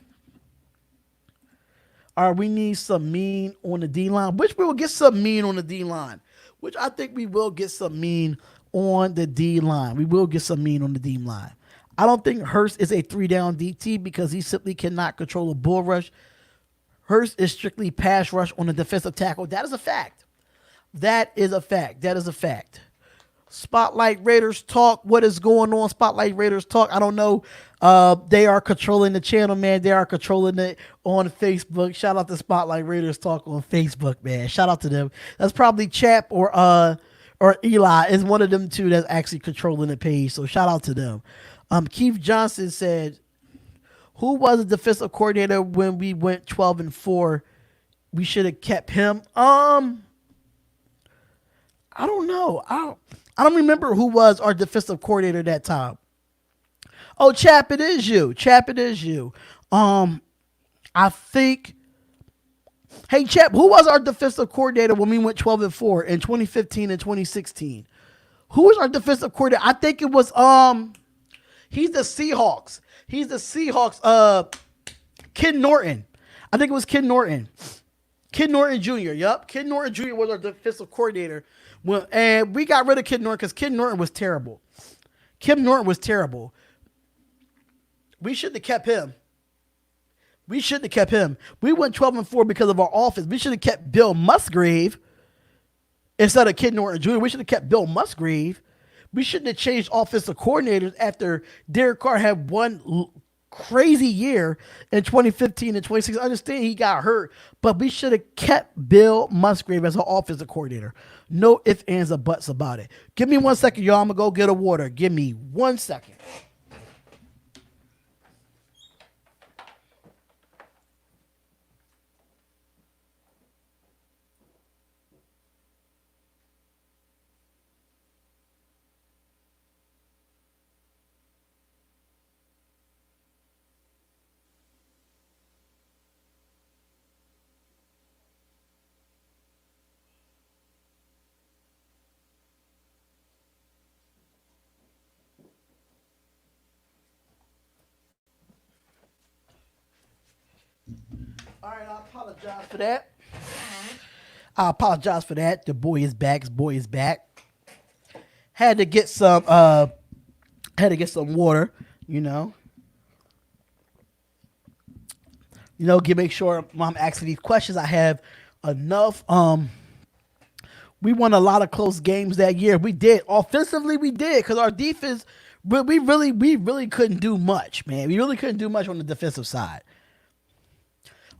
All right, we need some mean on the D-line, which we will get some mean on the D-line, which I think we will get some mean on the D-line. We will get some mean on the D-line. I don't think Hurst is a 3-down DT because he simply cannot control a bull rush. Hurst is strictly pass rush on the defensive tackle. That is a fact. That is a fact. Spotlight Raiders Talk. What is going on, Spotlight Raiders Talk? I don't know. They are controlling the channel, man. They are controlling it on Facebook. Shout out to Spotlight Raiders Talk on Facebook, man. Shout out to them. That's probably Chap or Eli is one of them two that's actually controlling the page. So shout out to them. Keith Johnson said, who was the defensive coordinator when we went 12-4? We should have kept him. I don't know. I don't remember who was our defensive coordinator that time. Oh, Chap, it is you. I think. Hey, Chap, who was our defensive coordinator when we went 12-4 in 2015 and 2016? Who was our defensive coordinator? I think it was he's the Seahawks. Ken Norton. I think it was Ken Norton. Ken Norton Jr. Yup. Ken Norton Jr. was our defensive coordinator. And we got rid of Ken Norton because Ken Norton was terrible. We shouldn't have kept him. We went 12-4 because of our offense. We should have kept Bill Musgrave instead of Ken Norton Jr. We should have kept Bill Musgrave. We shouldn't have changed offensive coordinators after Derek Carr had one crazy year in 2015 and 2016. I understand he got hurt, but we should have kept Bill Musgrave as our offensive coordinator. No ifs, ands, or buts about it. Give me 1 second, y'all. I'm going to go get a water. Give me 1 second. All right, I apologize for that. I apologize for that. The boy is back. His boy is back. Had to get some water, you know. Make sure when I'm asking these questions I have enough. We won a lot of close games that year. We did. Offensively, we did because our defense, we really couldn't do much, man. We really couldn't do much on the defensive side.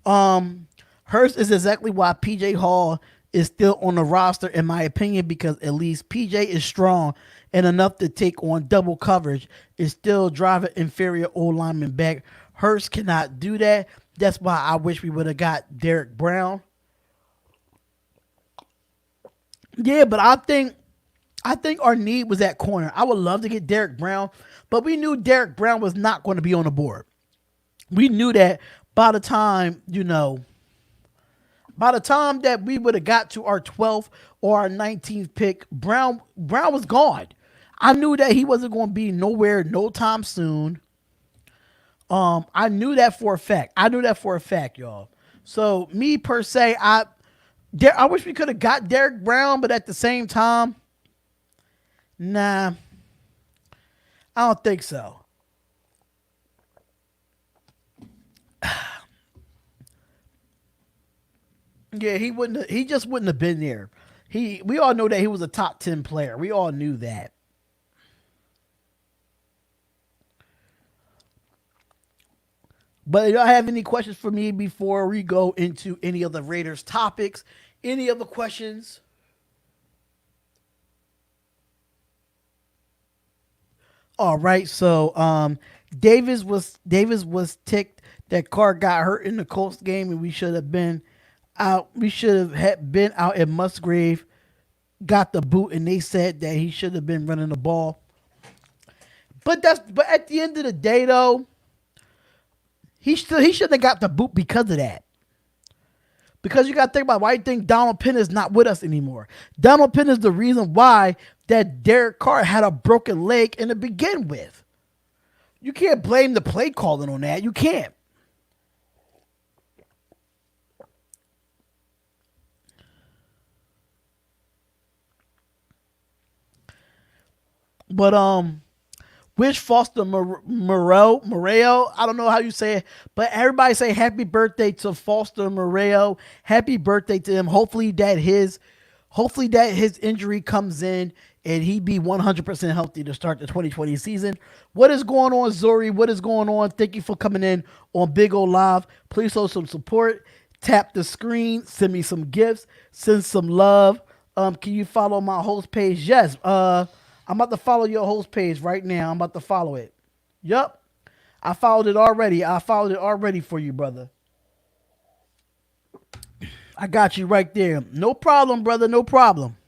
Hurst is exactly why PJ Hall is still on the roster, in my opinion, because at least PJ is strong and enough to take on double coverage, is still driving inferior old lineman back. Hurst cannot do that. That's why I wish we would have got Derek Brown. Yeah, but I think our need was at corner. I would love to get Derek Brown, but we knew Derek Brown was not going to be on the board. We knew that by the time, by the time that we would have got to our 12th or our 19th pick, Brown was gone. I knew that he wasn't going to be nowhere no time soon. I knew that for a fact. Y'all. So me per se, I wish we could have got Derek Brown, but at the same time, nah, I don't think so. Yeah, he wouldn't. He just wouldn't have been there. We all know that he was a top 10 player. We all knew that. But y'all have any questions for me before we go into any of the Raiders topics? Any other questions? All right. So Davis was ticked that Carr got hurt in the Colts game, and we should have been out. We should have been out at Musgrave. Got the boot, and they said that he should have been running the ball. But at the end of the day, though, he shouldn't have got the boot because of that. Because you got to think about why you think Donald Penn is not with us anymore. Donald Penn is the reason why that Derek Carr had a broken leg in to begin with. You can't blame the play calling on that. You can't. But Wish Foster Moreo. I don't know how you say it, but everybody say happy birthday to Foster Moreo. Happy birthday to him. Hopefully that his injury comes in and he be 100% healthy to start the 2020 season. What is going on, Zori? What is going on? Thank you for coming in on Big O Live. Please show some support. Tap the screen. Send me some gifts. Send some love. Can you follow my host page? Yes. I'm about to follow your host page right now. I'm about to follow it. Yup. I followed it already. I followed it already for you, brother. I got you right there. No problem, brother. No problem.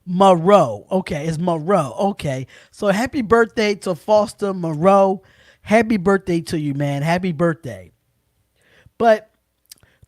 Moreau. Okay, it's Moreau. Okay. So happy birthday to Foster Moreau. Happy birthday to you, man. Happy birthday. But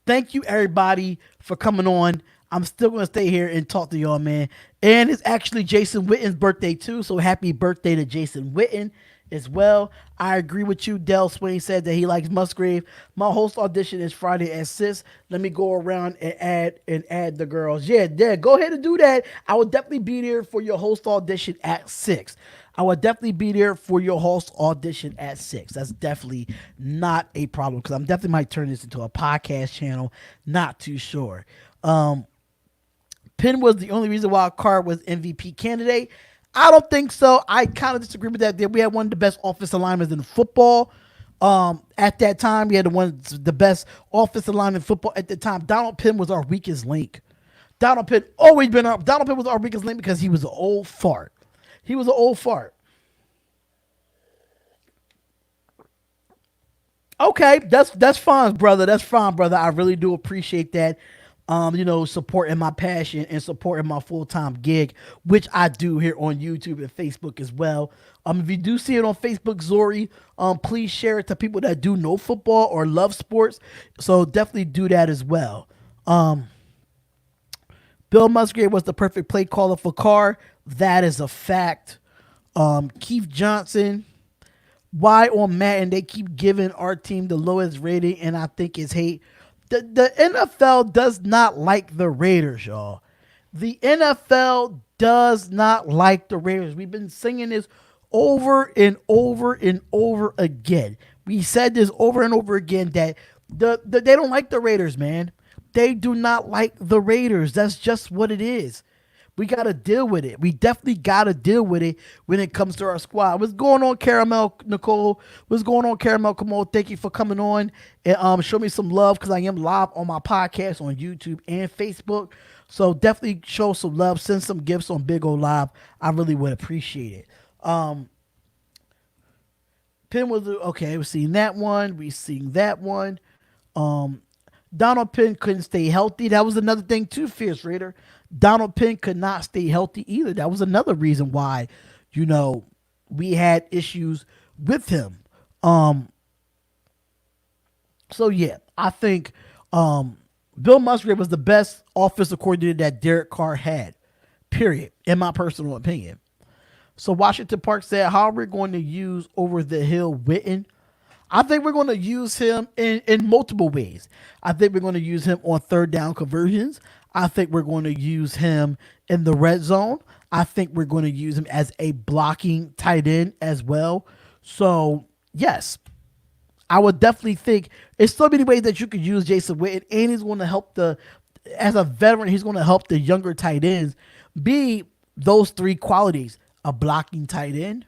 thank you, everybody, for coming on. I'm still going to stay here and talk to y'all, man. And it's actually Jason Witten's birthday, too. So happy birthday to Jason Witten as well. I agree with you. Del Swain said that he likes Musgrave. My host audition is Friday at 6. Let me go around and add the girls. Yeah, go ahead and do that. I will definitely be there for your host audition at 6. I will definitely be there for your host audition at 6. That's definitely not a problem because I'm definitely might turn this into a podcast channel. Not too sure. Penn was the only reason why Carr was MVP candidate. I don't think so. I kind of disagree with that. We had one of the best offensive linemen in football. At that time, we had the best offensive line in football at the time. Donald Penn was our weakest link. Donald Penn was our weakest link because he was an old fart. He was an old fart. Okay, that's fine, brother. That's fine, brother. I really do appreciate that. Supporting my passion and supporting my full time gig, which I do here on YouTube and Facebook as well. If you do see it on Facebook, Zori, please share it to people that do know football or love sports. So definitely do that as well. Bill Musgrave was the perfect play caller for Carr. That is a fact. Keith Johnson. Why on Madden they keep giving our team the lowest rating, and I think it's hate. The NFL does not like the Raiders, y'all. The NFL does not like the Raiders. We've been singing this over and over and over again. We said this over and over again that they don't like the Raiders, man. They do not like the Raiders. That's just what it is. We got to deal with it. We definitely got to deal with it when it comes to our squad. What's going on, Caramel Nicole? What's going on, Caramel? Come on, thank you for coming on and show me some love because I am live on my podcast on YouTube and Facebook. So definitely show some love. Send some gifts on Big O Live. I really would appreciate it. Penn was okay. We've seen that one. We've seen that one. Donald Penn couldn't stay healthy. That was another thing too, Fierce Raider. Donald Penn could not stay healthy either. That was another reason why, we had issues with him. So yeah, I think Bill Musgrave was the best offensive coordinator that Derek Carr had, period, in my personal opinion. So Washington Park said, how are we going to use Over the Hill Witten? I think we're going to use him in multiple ways. I think we're going to use him on third down conversions. I think we're going to use him in the red zone. I think we're going to use him as a blocking tight end as well. So, yes, I would definitely think there's so many ways that you could use Jason Witten, and he's going to help as a veteran, he's going to help the younger tight ends be those three qualities: a blocking tight end,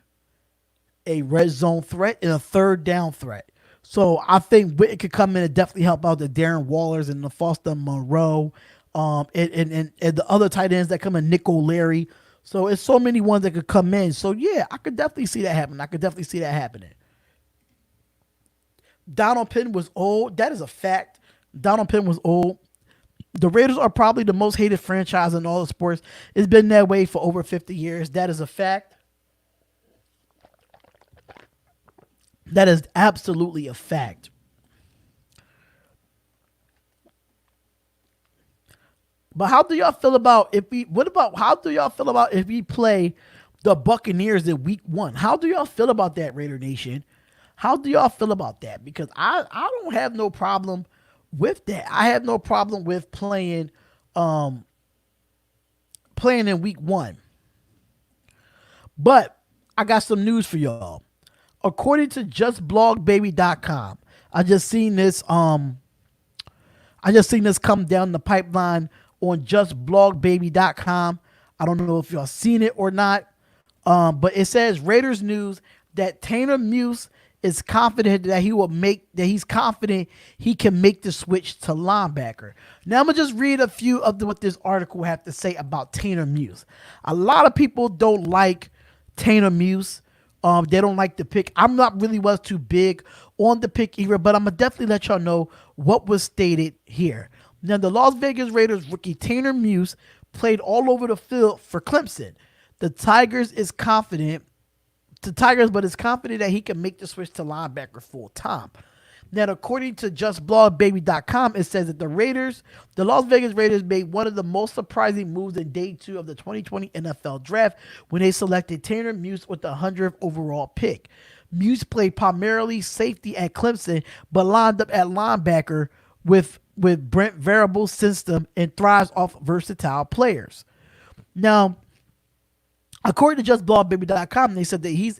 a red zone threat, and a third down threat. So I think Witten could come in and definitely help out the Darren Wallers and the Foster Monroe, and the other tight ends that come in, Nick O'Leary. So it's so many ones that could come in. So yeah, I could definitely see that happening. Donald Penn was old. That is a fact. Donald Penn was old. The Raiders are probably the most hated franchise in all of sports. It's been that way for over 50 years. That is a fact. That is absolutely a fact. But how do y'all feel about how do y'all feel about if we play the Buccaneers in week 1? How do y'all feel about that, Raider Nation? How do y'all feel about that? Because I don't have no problem with that. I have no problem with playing in week 1. But I got some news for y'all. According to justblogbaby.com, I just seen this come down the pipeline on justblogbaby.com. I don't know if y'all seen it or not. But it says Raiders news that Tanner Muse is confident that he's confident he can make the switch to linebacker. Now I'm gonna just read a few of what this article have to say about Tanner Muse. A lot of people don't like Tanner Muse. They don't like the pick. I'm not really was too big on the pick either, but I'm gonna definitely let y'all know what was stated here. Now, the Las Vegas Raiders rookie Tanner Muse played all over the field for Clemson. The Tigers, but is confident that he can make the switch to linebacker full time. Now, according to justblogbaby.com, it says that the Las Vegas Raiders made one of the most surprising moves in day 2 of the 2020 NFL draft when they selected Tanner Muse with the 100th overall pick. Muse played primarily safety at Clemson, but lined up at linebacker with Brent Variable's system and thrives off versatile players. Now, according to justblogbaby.com, they said that he's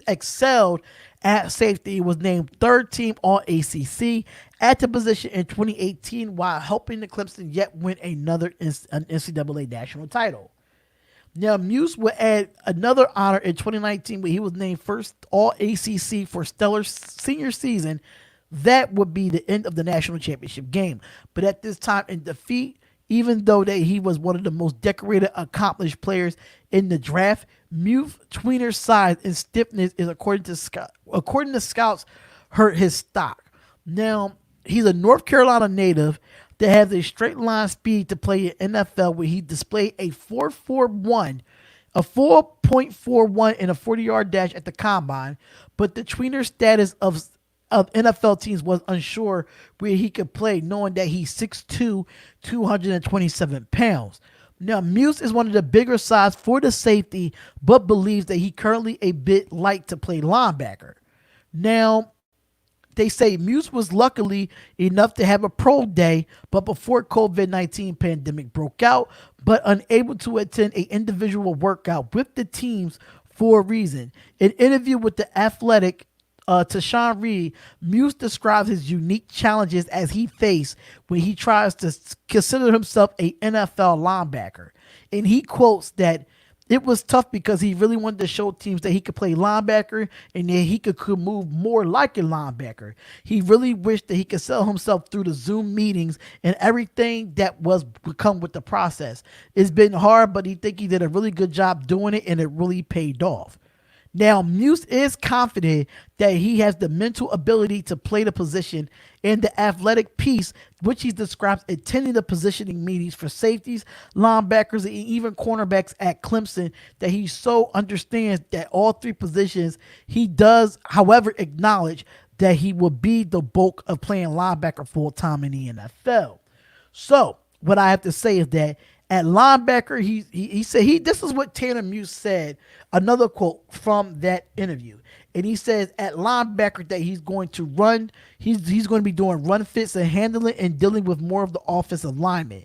excelled at safety. He was named 3rd team All-ACC at the position in 2018 while helping the Clemson yet win another NCAA national title. Now, Muse would add another honor in 2019 when he was named first All ACC for stellar senior season. That would be the end of the national championship game. But at this time in defeat, even though that he was one of the most decorated, accomplished players in the draft, Muse tweener size and stiffness is according to scouts hurt his stock. Now, he's a North Carolina native that has a straight line speed to play in NFL where he displayed a 4.41, a 4.41 in a 40-yard dash at the combine, but the tweener status of NFL teams was unsure where he could play, knowing that he's 6'2", 227 pounds. Now, Muse is one of the bigger size for the safety, but believes that he currently a bit light to play linebacker. Now, they say Muse was luckily enough to have a pro day, but before COVID-19 pandemic broke out, but unable to attend an individual workout with the teams for a reason. An interview with the Athletic to Sean Reed, Muse describes his unique challenges as he faced when he tries to consider himself a NFL linebacker. And he quotes that it was tough because he really wanted to show teams that he could play linebacker and that he could move more like a linebacker. He really wished that he could sell himself through the Zoom meetings and everything that was come with the process. It's been hard, but he think he did a really good job doing it and it really paid off. Now, Muse is confident that he has the mental ability to play the position and the athletic piece, which he describes attending the positioning meetings for safeties, linebackers, and even cornerbacks at Clemson, that he so understands that all three positions he does, however, acknowledge that he will be the bulk of playing linebacker full-time in the NFL. So, what I have to say is that at linebacker, he said this is what Tanner Muse said, another quote from that interview. And he says at linebacker that he's going to run, he's going to be doing run fits and handling and dealing with more of the offensive linemen.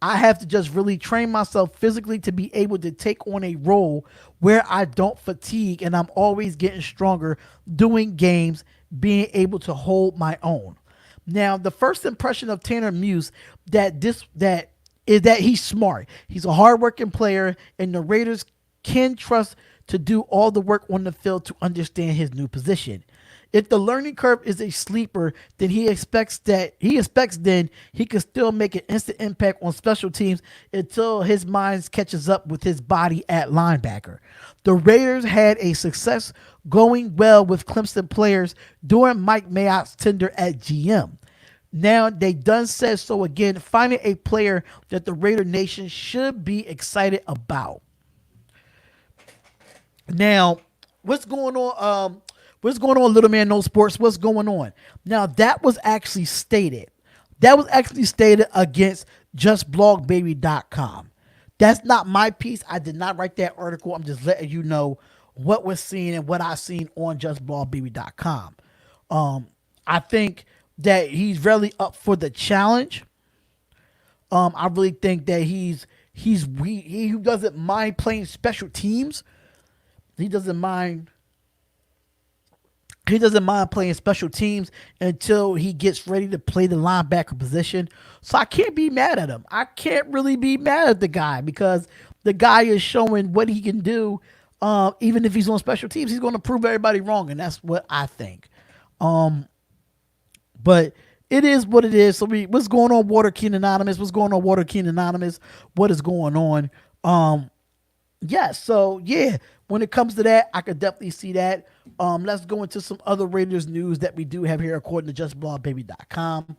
I have to just really train myself physically to be able to take on a role where I don't fatigue and I'm always getting stronger doing games, being able to hold my own. Now, the first impression of Tanner Muse is that he's smart. He's a hardworking player, and the Raiders can trust to do all the work on the field to understand his new position. If the learning curve is a sleeper, then he expects then he can still make an instant impact on special teams until his mind catches up with his body at linebacker. The Raiders had a success going well with Clemson players during Mike Mayock's tenure at GM. Now they done said so again, finding a player that the Raider Nation should be excited about. Now, what's going on? What's going on, Little Man No Sports? What's going on? Now that was actually stated. That was actually stated against JustBlogBaby.com. That's not my piece. I did not write that article. I'm just letting you know what we're seeing and what I've seen on JustBlogBaby.com. I think that he's really up for the challenge. I really think that he who doesn't mind playing special teams. He doesn't mind playing special teams until he gets ready to play the linebacker position. So I can't be mad at him. I can't really be mad at the guy because the guy is showing what he can do. Even if he's on special teams, he's going to prove everybody wrong, and that's what I think. But it is what it is. So what's going on, Water King Anonymous? What's going on, Water King Anonymous? What is going on? Yeah, when it comes to that, I could definitely see that. Let's go into some other Raiders news that we do have here according to JustBlogBaby.com.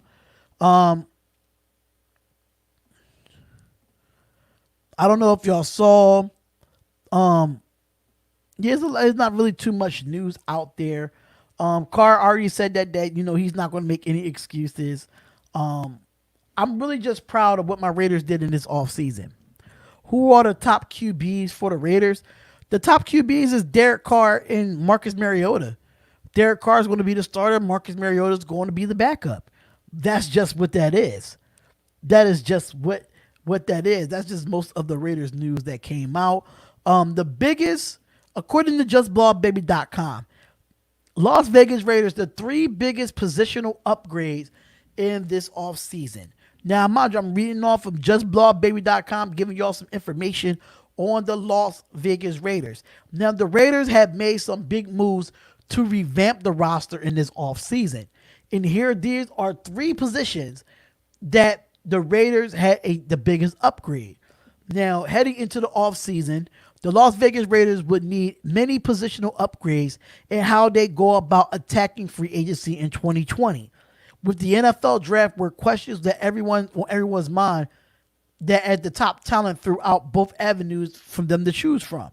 I don't know if y'all saw. There's not really too much news out there. Carr already said that he's not going to make any excuses. I'm really just proud of what my Raiders did in this offseason. Who are the top QBs for the Raiders? The top QBs is Derek Carr and Marcus Mariota. Derek Carr is going to be the starter. Marcus Mariota is going to be the backup. That's just what that is. That is just what that is. That's just most of the Raiders news that came out. The biggest, according to JustBlogBaby.com, Las Vegas Raiders, the three biggest positional upgrades in this offseason. Now, mind you, I'm reading off of JustBlogBaby.com, giving y'all some information on the Las Vegas Raiders. Now, the Raiders have made some big moves to revamp the roster in this offseason. And here, these are three positions that the Raiders had the biggest upgrade. Now, heading into the offseason, the Las Vegas Raiders would need many positional upgrades in how they go about attacking free agency in 2020. With the NFL draft were questions that everyone's mind that at the top talent throughout both avenues from them to choose from.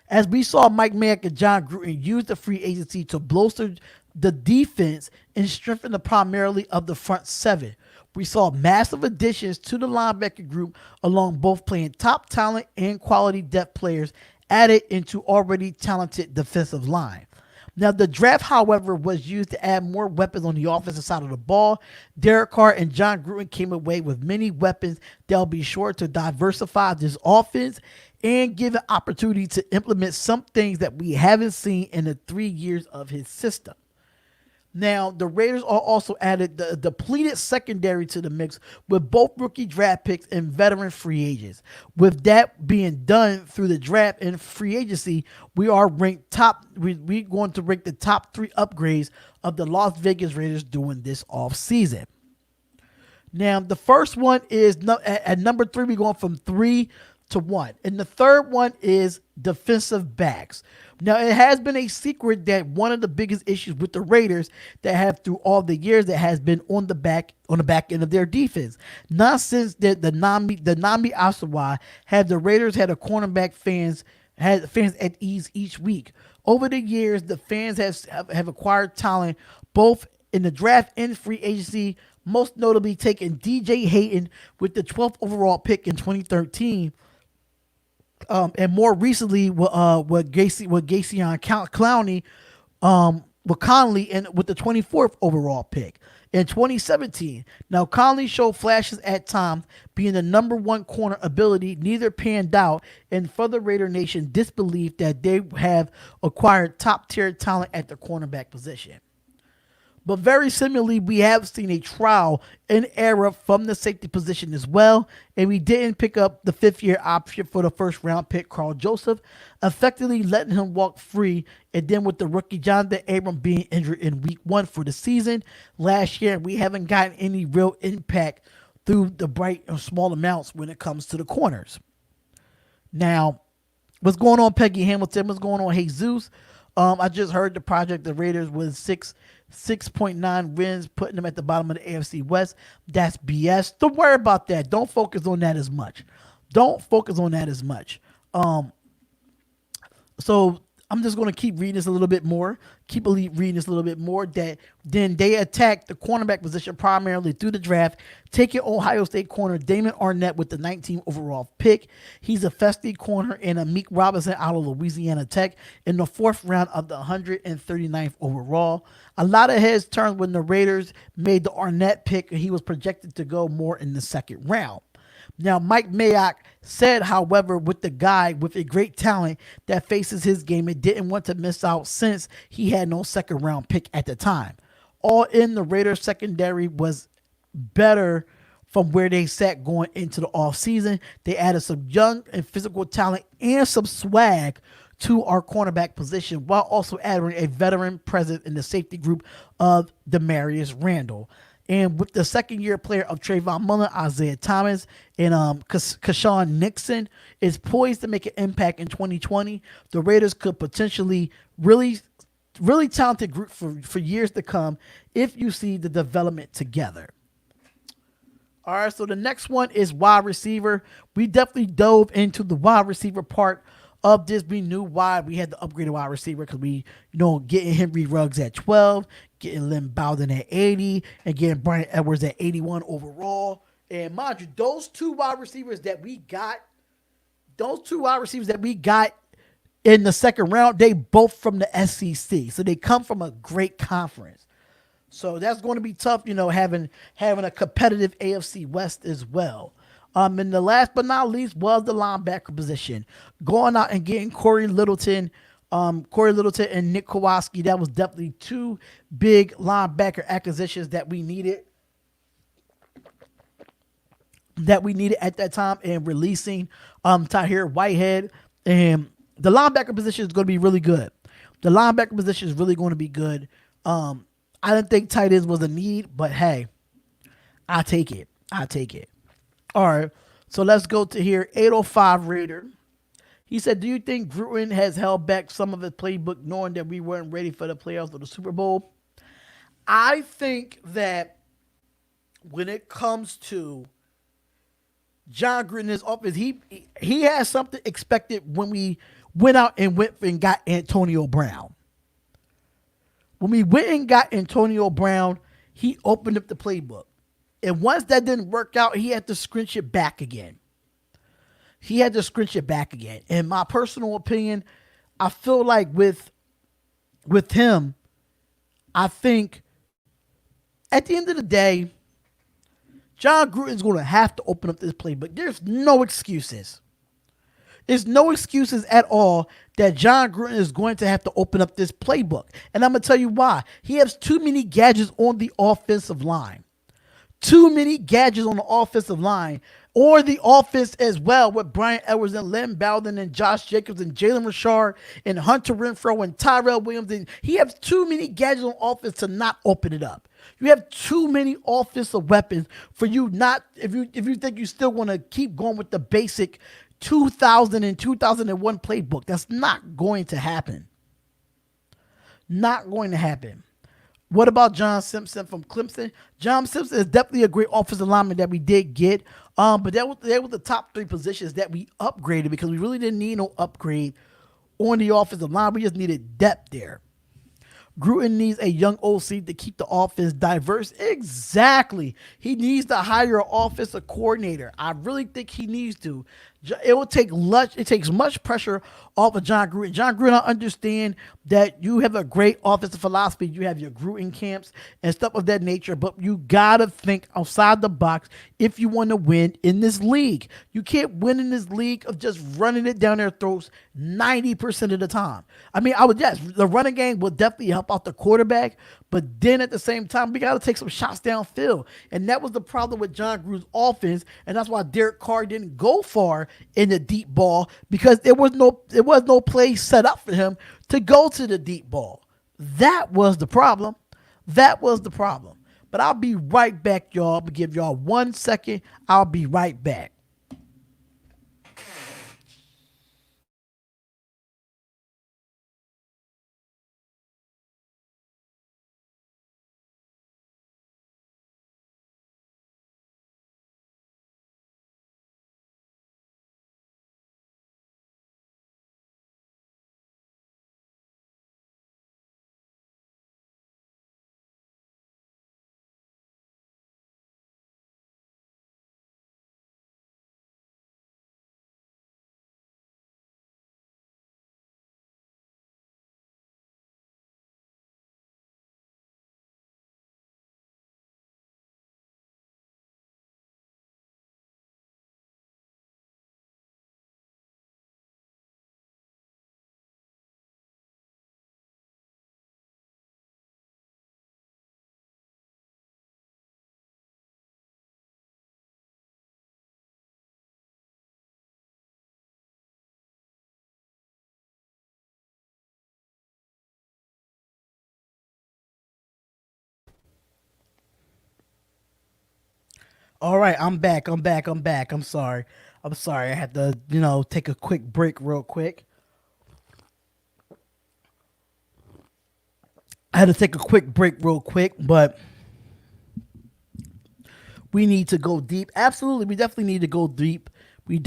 As we saw Mike Mayock and John Gruden use the free agency to bolster the defense and strengthen the primarily of the front seven. We saw massive additions to the linebacker group along both playing top talent and quality depth players added into already talented defensive line. Now, the draft, however, was used to add more weapons on the offensive side of the ball. Derek Carr and John Gruden came away with many weapons that'll be sure to diversify this offense and give an opportunity to implement some things that we haven't seen in the 3 years of his system. Now, the Raiders are also added the depleted secondary to the mix with both rookie draft picks and veteran free agents. With that being done through the draft and free agency, we are ranked top. We're going to rank the top 3 upgrades of the Las Vegas Raiders during this offseason. Now, the first one is at number 3. We're going from 3 to 1. And the third one is defensive backs. Now, it has been a secret that one of the biggest issues with the Raiders that have through all the years that has been on the back end of their defense. Not since the Nnamdi Asomugha had the Raiders had fans at ease each week. Over the years, the fans have acquired talent both in the draft and free agency, most notably taking DJ Hayton with the 12th overall pick in 2013. And more recently, with Gacy Clowney, with Conley, and with the 24th overall pick in 2017. Now, Conley showed flashes at times, being the number 1 corner ability. Neither panned out, and further Raider Nation disbelieved that they have acquired top tier talent at the cornerback position. But very similarly, we have seen a trial and error from the safety position as well, and we didn't pick up the 5th-year option for the first-round pick, Carl Joseph, effectively letting him walk free, and then with the rookie Jonathan Abram being injured in week 1 for the season last year, we haven't gotten any real impact through the bright or small amounts when it comes to the corners. Now, what's going on, Peggy Hamilton? What's going on, Jesus? I just heard the project the Raiders was 6.9 wins, putting them at the bottom of the AFC West. That's BS. Don't worry about that. Don't focus on that as much. So I'm just going to keep reading this a little bit more. That then they attacked the cornerback position primarily through the draft, taking Ohio State corner Damon Arnett with the 19th overall pick. He's a Festi corner and Amik Robinson out of Louisiana Tech in the 4th round of the 139th overall. A lot of heads turned when the Raiders made the Arnett pick, and he was projected to go more in the 2nd round. Now, Mike Mayock said, however, with the guy with a great talent that faces his game, and didn't want to miss out since he had no 2nd round pick at the time. All in, the Raiders secondary was better from where they sat going into the offseason. They added some young and physical talent and some swag to our cornerback position, while also adding a veteran presence in the safety group of Demarius Randall. And with the 2nd-year player of Trayvon Mullen, Isaiah Thomas, and Kashawn Nixon is poised to make an impact in 2020, the Raiders could potentially really talented group for years to come if you see the development together. All right, so the next one is wide receiver. We definitely dove into the wide receiver part of this. We knew why we had to upgrade a wide receiver, because we, getting Henry Ruggs at 12, getting Lynn Bowden at 80, and getting Brian Edwards at 81 overall. And mind you, those two wide receivers that we got in the 2nd round, they both from the SEC. So they come from a great conference. So that's going to be tough, having a competitive AFC West as well. And the last but not least was the linebacker position. Going out and getting Corey Littleton and Nick Kowalski. That was definitely 2 big linebacker acquisitions that we needed that we needed at that time and releasing Tahir Whitehead. And the linebacker position is going to be really good. The linebacker position is really going to be good. I didn't think tight ends was a need, but hey, I take it. I take it. All right. So let's go to here. 805 Raider. He said, do you think Gruden has held back some of his playbook knowing that we weren't ready for the playoffs or the Super Bowl? I think that when it comes to John Gruden's office, he has something expected when we went out and went and got Antonio Brown. When we went and got Antonio Brown, he opened up the playbook. And once that didn't work out, he had to scrunch it back again. In my personal opinion, I feel like with him, I think at the end of the day, John Gruden's going to have to open up this playbook. There's no excuses. There's no excuses at all that John Gruden is going to have to open up this playbook. And I'm going to tell you why. He has too many gadgets on the offensive line. Too many gadgets on the offensive line. Or the offense as well with Brian Edwards and Lynn Bowden and Josh Jacobs and Jalen Richard and Hunter Renfrow and Tyrell Williams. And he has too many gadgets on offense to not open it up. You have too many offensive weapons for you not, if you think you still want to keep going with the basic 2000 and 2001 playbook. That's not going to happen. Not going to happen. What about John Simpson from Clemson? John Simpson is definitely a great offensive lineman that we did get. But that was the top three positions that we upgraded because we really didn't need no upgrade on the offensive line. We just needed depth there. Gruden needs a young OC to keep the offense diverse. Exactly. He needs to hire an offensive coordinator. I really think he needs to. It takes much pressure off of John Gruden. John Gruden, I understand that you have a great offensive philosophy. You have your Gruden camps and stuff of that nature, but you got to think outside the box if you want to win in this league. You can't win in this league of just running it down their throats 90% of the time. I mean, the running game will definitely help out the quarterback, but then at the same time, we got to take some shots downfield. And that was the problem with John Gruden's offense, and that's why Derek Carr didn't go far in the deep ball because there was no play set up for him to go to the deep ball. That was the problem. But I'll be right back, y'all. I'm going to give y'all 1 second. I'll be right back. All right, I'm back. I'm sorry. I had to, take a quick break real quick. But we need to go deep. Absolutely, we definitely need to go deep. But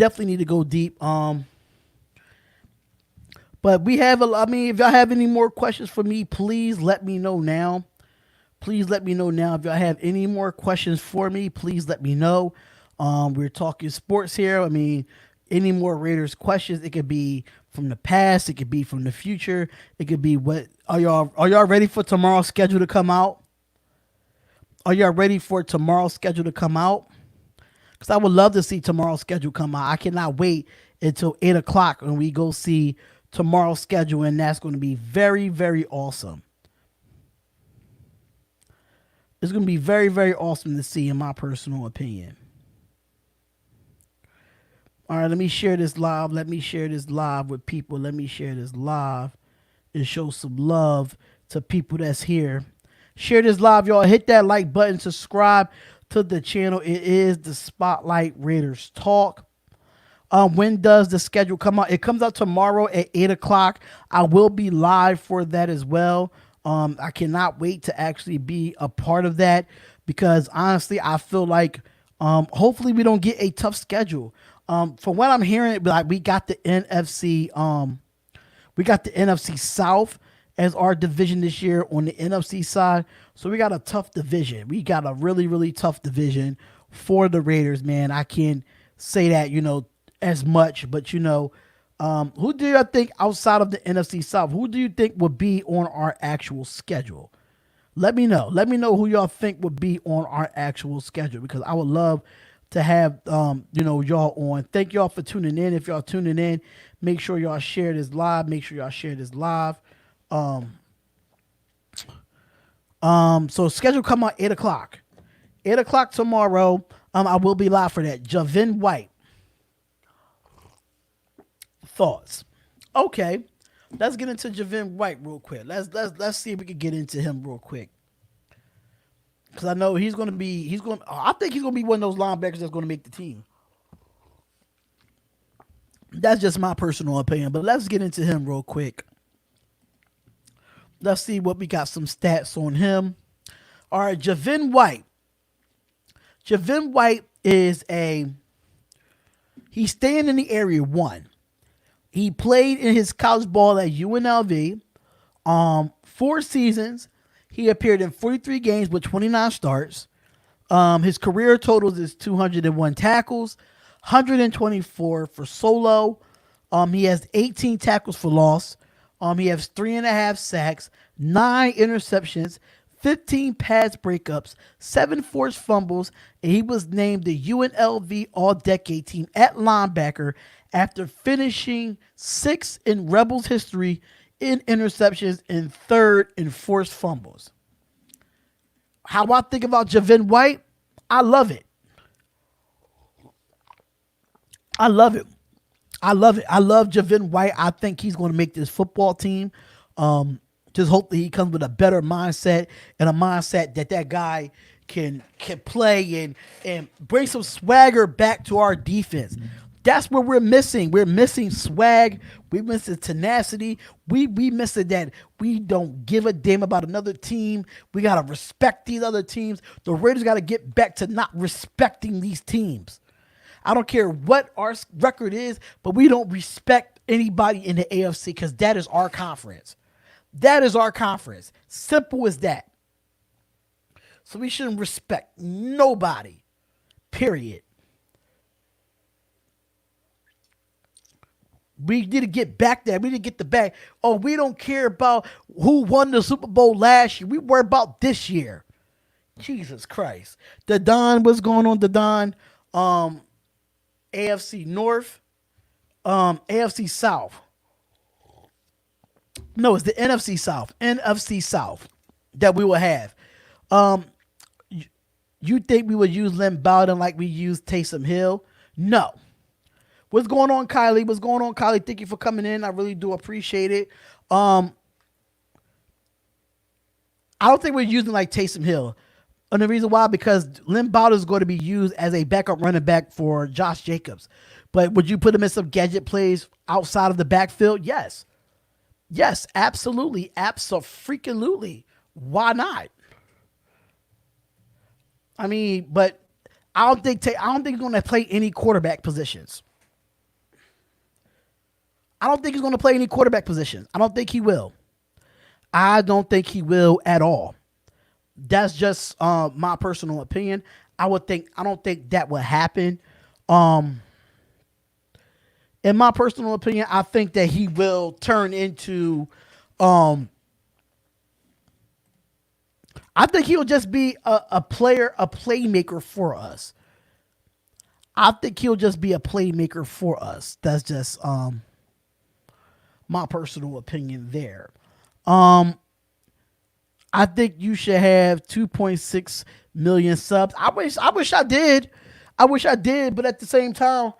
if y'all have any more questions for me, please let me know now. If y'all have any more questions for me, please let me know. We're talking sports here. I mean, any more Raiders questions? It could be from the past. It could be from the future. It could be what are y'all ready for tomorrow's schedule to come out? Are y'all ready for tomorrow's schedule to come out? Because I would love to see tomorrow's schedule come out. I cannot wait until 8 o'clock when we go see tomorrow's schedule, and that's going to be very, very awesome. It's going to be very, very awesome to see, in my personal opinion. All right, let me share this live. Let me share this live with people. Let me share this live and show some love to people that's here. Share this live, y'all. Hit that like button. Subscribe to the channel. It is the Spotlight Raiders Talk. When does the schedule come out? It comes out tomorrow at 8 o'clock. I will be live for that as well. I cannot wait to actually be a part of that because honestly, I feel like hopefully we don't get a tough schedule. From what I'm hearing, like we got the NFC South as our division this year on the NFC side. So we got a tough division. We got a really, really tough division for the Raiders, man. I can't say that, as much, but who do you think outside of the NFC South, who do you think would be on our actual schedule? Let me know. Let me know who y'all think would be on our actual schedule because I would love to have y'all on. Thank y'all for tuning in. If y'all tuning in, make sure y'all share this live. Make sure y'all share this live. So schedule come out 8 o'clock. 8 o'clock tomorrow. I will be live for that. Javin White. Thoughts. Okay. Let's get into Javin White real quick. Let's see if we can get into him real quick. Because I know I think he's gonna be one of those linebackers that's gonna make the team. That's just my personal opinion. But let's get into him real quick. Let's see what we got some stats on him. All right, Javin White. Javin White he's staying in the area 1. He played in his college ball at UNLV. 4 seasons. He appeared in 43 games with 29 starts. His career totals is 201 tackles, 124 for solo. He has 18 tackles for loss. He has 3.5 sacks, 9 interceptions, 15 pass breakups, 7 forced fumbles, and he was named the UNLV All-Decade Team at linebacker after finishing 6th in Rebels history in interceptions and 3rd in forced fumbles. How I think about Javin White? I love it. I love Javin White. I think he's going to make this football team. Just hopefully he comes with a better mindset and a mindset that guy can play and bring some swagger back to our defense. That's what we're missing. We're missing swag. We missing tenacity. We missing that we don't give a damn about another team. We got to respect these other teams. The Raiders got to get back to not respecting these teams. I don't care what our record is, but we don't respect anybody in the AFC because that is our conference. That is our conference. Simple as that. So we shouldn't respect nobody. Period. We need to get back there. We need to get the back. Oh, we don't care about who won the Super Bowl last year. We worry about this year. Jesus Christ. The Don, what's going on, the Don? AFC North, AFC South. No, it's the NFC South. NFC South that we will have. You think we would use Lynn Bowden like we used Taysom Hill? No. What's going on, Kylie? What's going on, Kylie? Thank you for coming in. I really do appreciate it. I don't think we're using like Taysom Hill. And the reason why, because Lynn Bowden is going to be used as a backup running back for Josh Jacobs. But would you put him in some gadget plays outside of the backfield? Yes. Yes, absolutely. Abso-freaking-lutely. Why not? I mean, but I don't think he's going to play any quarterback positions. I don't think he's going to play any quarterback positions. I don't think he will. I don't think he will at all. That's just my personal opinion. I don't think that would happen. In my personal opinion, I think that he will turn into I think he'll just be a playmaker for us. I think he'll just be a playmaker for us. That's just my personal opinion there. I think you should have 2.6 million subs. I wish I did. But at the same time,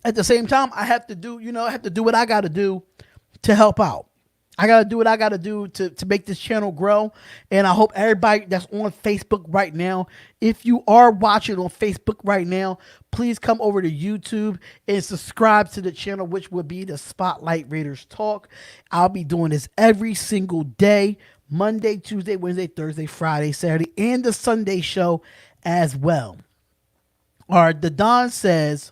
At the same time, I have to do what I got to do to help out. I got to do what I got to do to make this channel grow. And I hope everybody that's on Facebook right now, if you are watching on Facebook right now, please come over to YouTube and subscribe to the channel, which will be the Spotlight Raiders Talk. I'll be doing this every single day, Monday, Tuesday, Wednesday, Thursday, Friday, Saturday, and the Sunday show as well. All right, the Don says,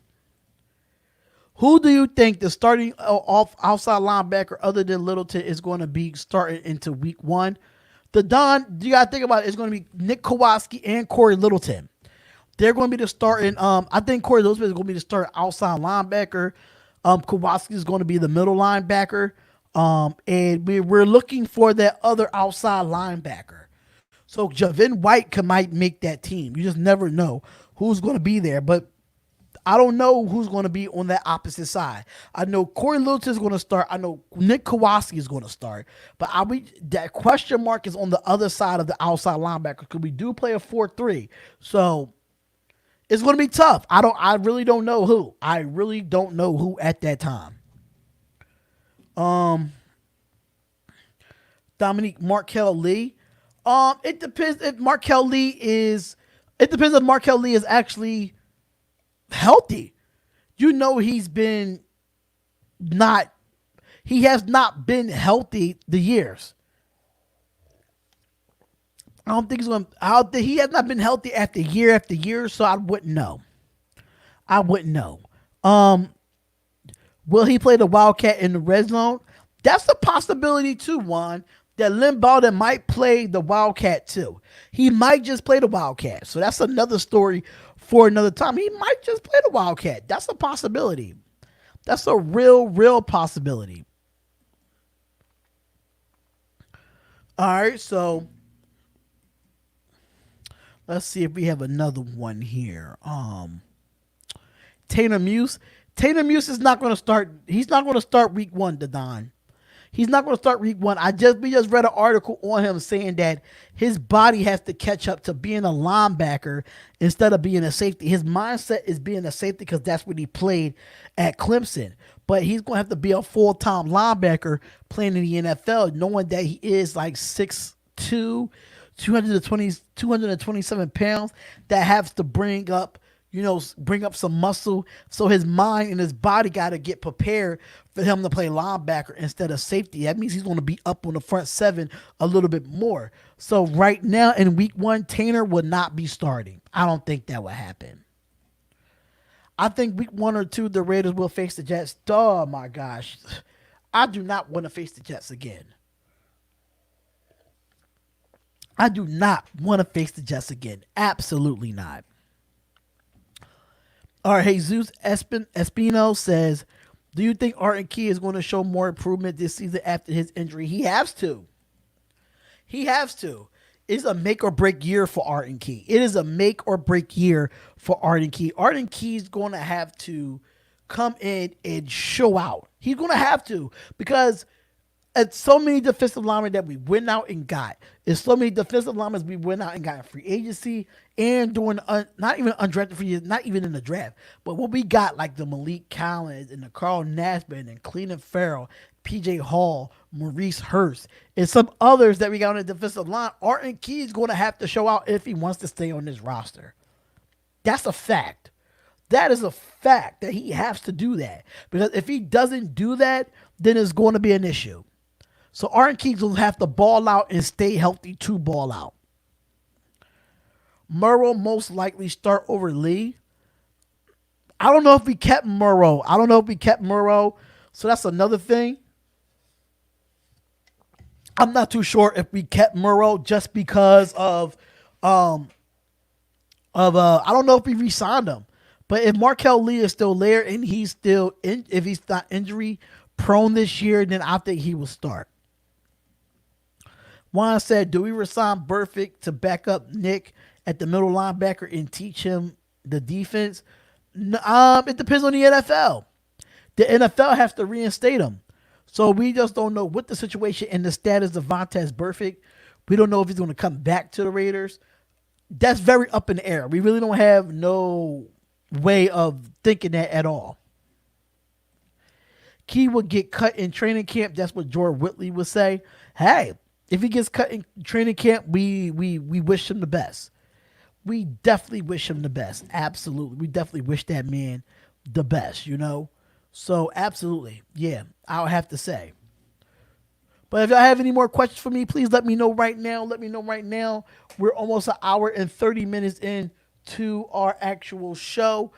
who do you think the starting off outside linebacker other than Littleton is going to be starting into week one? The Don, you got to think about it, it's going to be Nick Kowalski and Corey Littleton. They're going to be the starting. I think Corey Littleton is going to be the starting outside linebacker. Kowalski is going to be the middle linebacker. And we're looking for that other outside linebacker. So Javin White might make that team. You just never know who's going to be there. But I don't know who's going to be on that opposite side. I know Corey Littleton is going to start. I know Nick Kowalski is going to start. But that question mark is on the other side of the outside linebacker because we do play a 4-3. So it's going to be tough. I really don't know who. I really don't know who at that time. Dominique Markel Lee. It depends if Markel Lee is. It depends if Markel Lee is actually healthy. He has not been healthy the years. I don't think he has not been healthy after year, so I wouldn't know. Will he play the Wildcat in the red zone? That's a possibility too, Juan. That Lynn Bowden might play the Wildcat too. He might just play the Wildcat. So that's another story for another time. He might just play the Wildcat. That's a possibility. That's a real possibility. All right, so let's see if we have another one here. Tanner Muse. Tanner Muse is not going to start. He's not going to start week one, Don. He's not going to start week one. We just read an article on him saying that his body has to catch up to being a linebacker instead of being a safety. His mindset is being a safety because that's what he played at Clemson. But he's going to have to be a full-time linebacker playing in the NFL, knowing that he is like 6'2", 227 pounds, that has to bring up some muscle. So his mind and his body got to get prepared for him to play linebacker instead of safety. That means he's going to be up on the front seven a little bit more. So right now in week one, Tanner will not be starting. I don't think that will happen. I think week 1 or 2, the Raiders will face the Jets. Oh my gosh. I do not want to face the Jets again. I do not want to face the Jets again. Absolutely not. All right, Jesus Espino says, do you think Arden Key is going to show more improvement this season after his injury? He has to. It's a make or break year for Arden Key. It is a make or break year for Arden Key. Arden Key is going to have to come in and show out. He's going to have to, because it's so many defensive linemen that we went out and got. It's so many defensive linemen we went out and got in free agency and doing not even undrafted free, not even in the draft. But what we got, like the Malik Collins and the Carl Nassib and Cleveland Farrell, P.J. Hall, Maurice Hurst, and some others that we got on the defensive line, Arden Key is going to have to show out if he wants to stay on this roster. That's a fact. That is a fact that he has to do that. Because if he doesn't do that, then it's going to be an issue. So Arden Key will have to ball out and stay healthy to ball out. Murrow most likely start over Lee. I don't know if we kept Murrow. So that's another thing. I'm not too sure if we kept Murrow just because of I don't know if we re-signed him. But if Markel Lee is still there and he's still if he's not injury prone this year, then I think he will start. Juan said, do we resign Burfict to back up Nick at the middle linebacker and teach him the defense? It depends on the NFL. The NFL has to reinstate him. So we just don't know what the situation and the status of Vontaze Burfict. We don't know if he's going to come back to the Raiders. That's very up in the air. We really don't have no way of thinking that at all. Key would get cut in training camp. That's what Jordan Whitley would say. Hey, if he gets cut in training camp, we wish him the best. We definitely wish him the best. Absolutely. We definitely wish that man the best, you know? So, absolutely. Yeah, I'll have to say. But if y'all have any more questions for me, please let me know right now. Let me know right now. We're almost an hour and 30 minutes in to our actual show.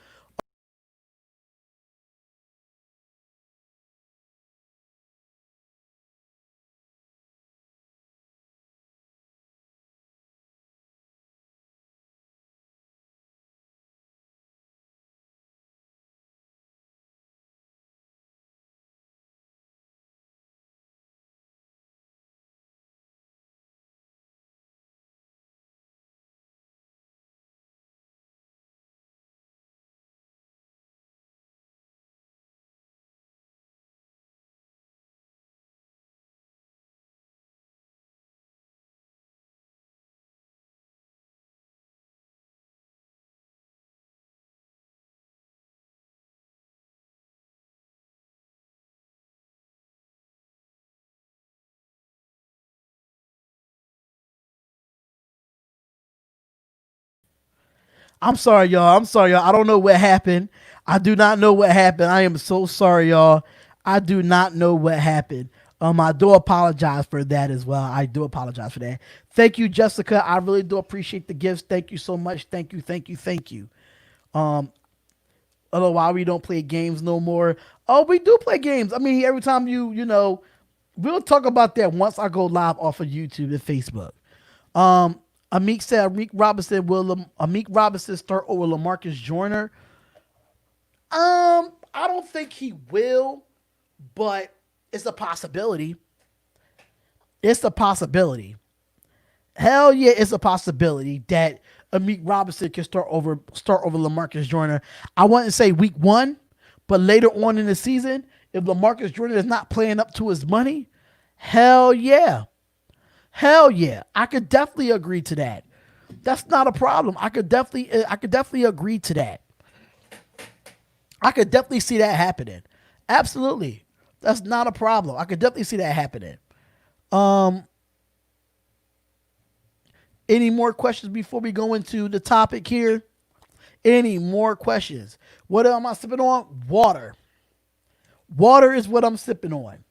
I'm sorry, y'all. I'm sorry, y'all. I don't know what happened. I do not know what happened. I am so sorry, y'all. I do not know what happened. I do apologize for that as well. I do apologize for that. Thank you, Jessica. I really do appreciate the gifts. Thank you so much. Thank you, thank you, thank you. Um, Although why we don't play games no more. Oh, we do play games. I mean, every time we'll talk about that once I go live off of YouTube and Facebook. Um, Amik said Amik Robinson Amik Robinson start over Lamarcus Joyner? I don't think he will, but it's a possibility. It's a possibility. Hell yeah, it's a possibility that Amik Robinson can start over Lamarcus Joyner. I wouldn't say week one, but later on in the season, if Lamarcus Joyner is not playing up to his money, hell yeah. Hell yeah. I could definitely agree to that. That's not a problem. I could definitely agree to that. I could definitely see that happening. Absolutely. That's not a problem. I could definitely see that happening. Um, any more questions before we go into the topic here? Any more questions? What am I sipping on? Water. Water is what I'm sipping on.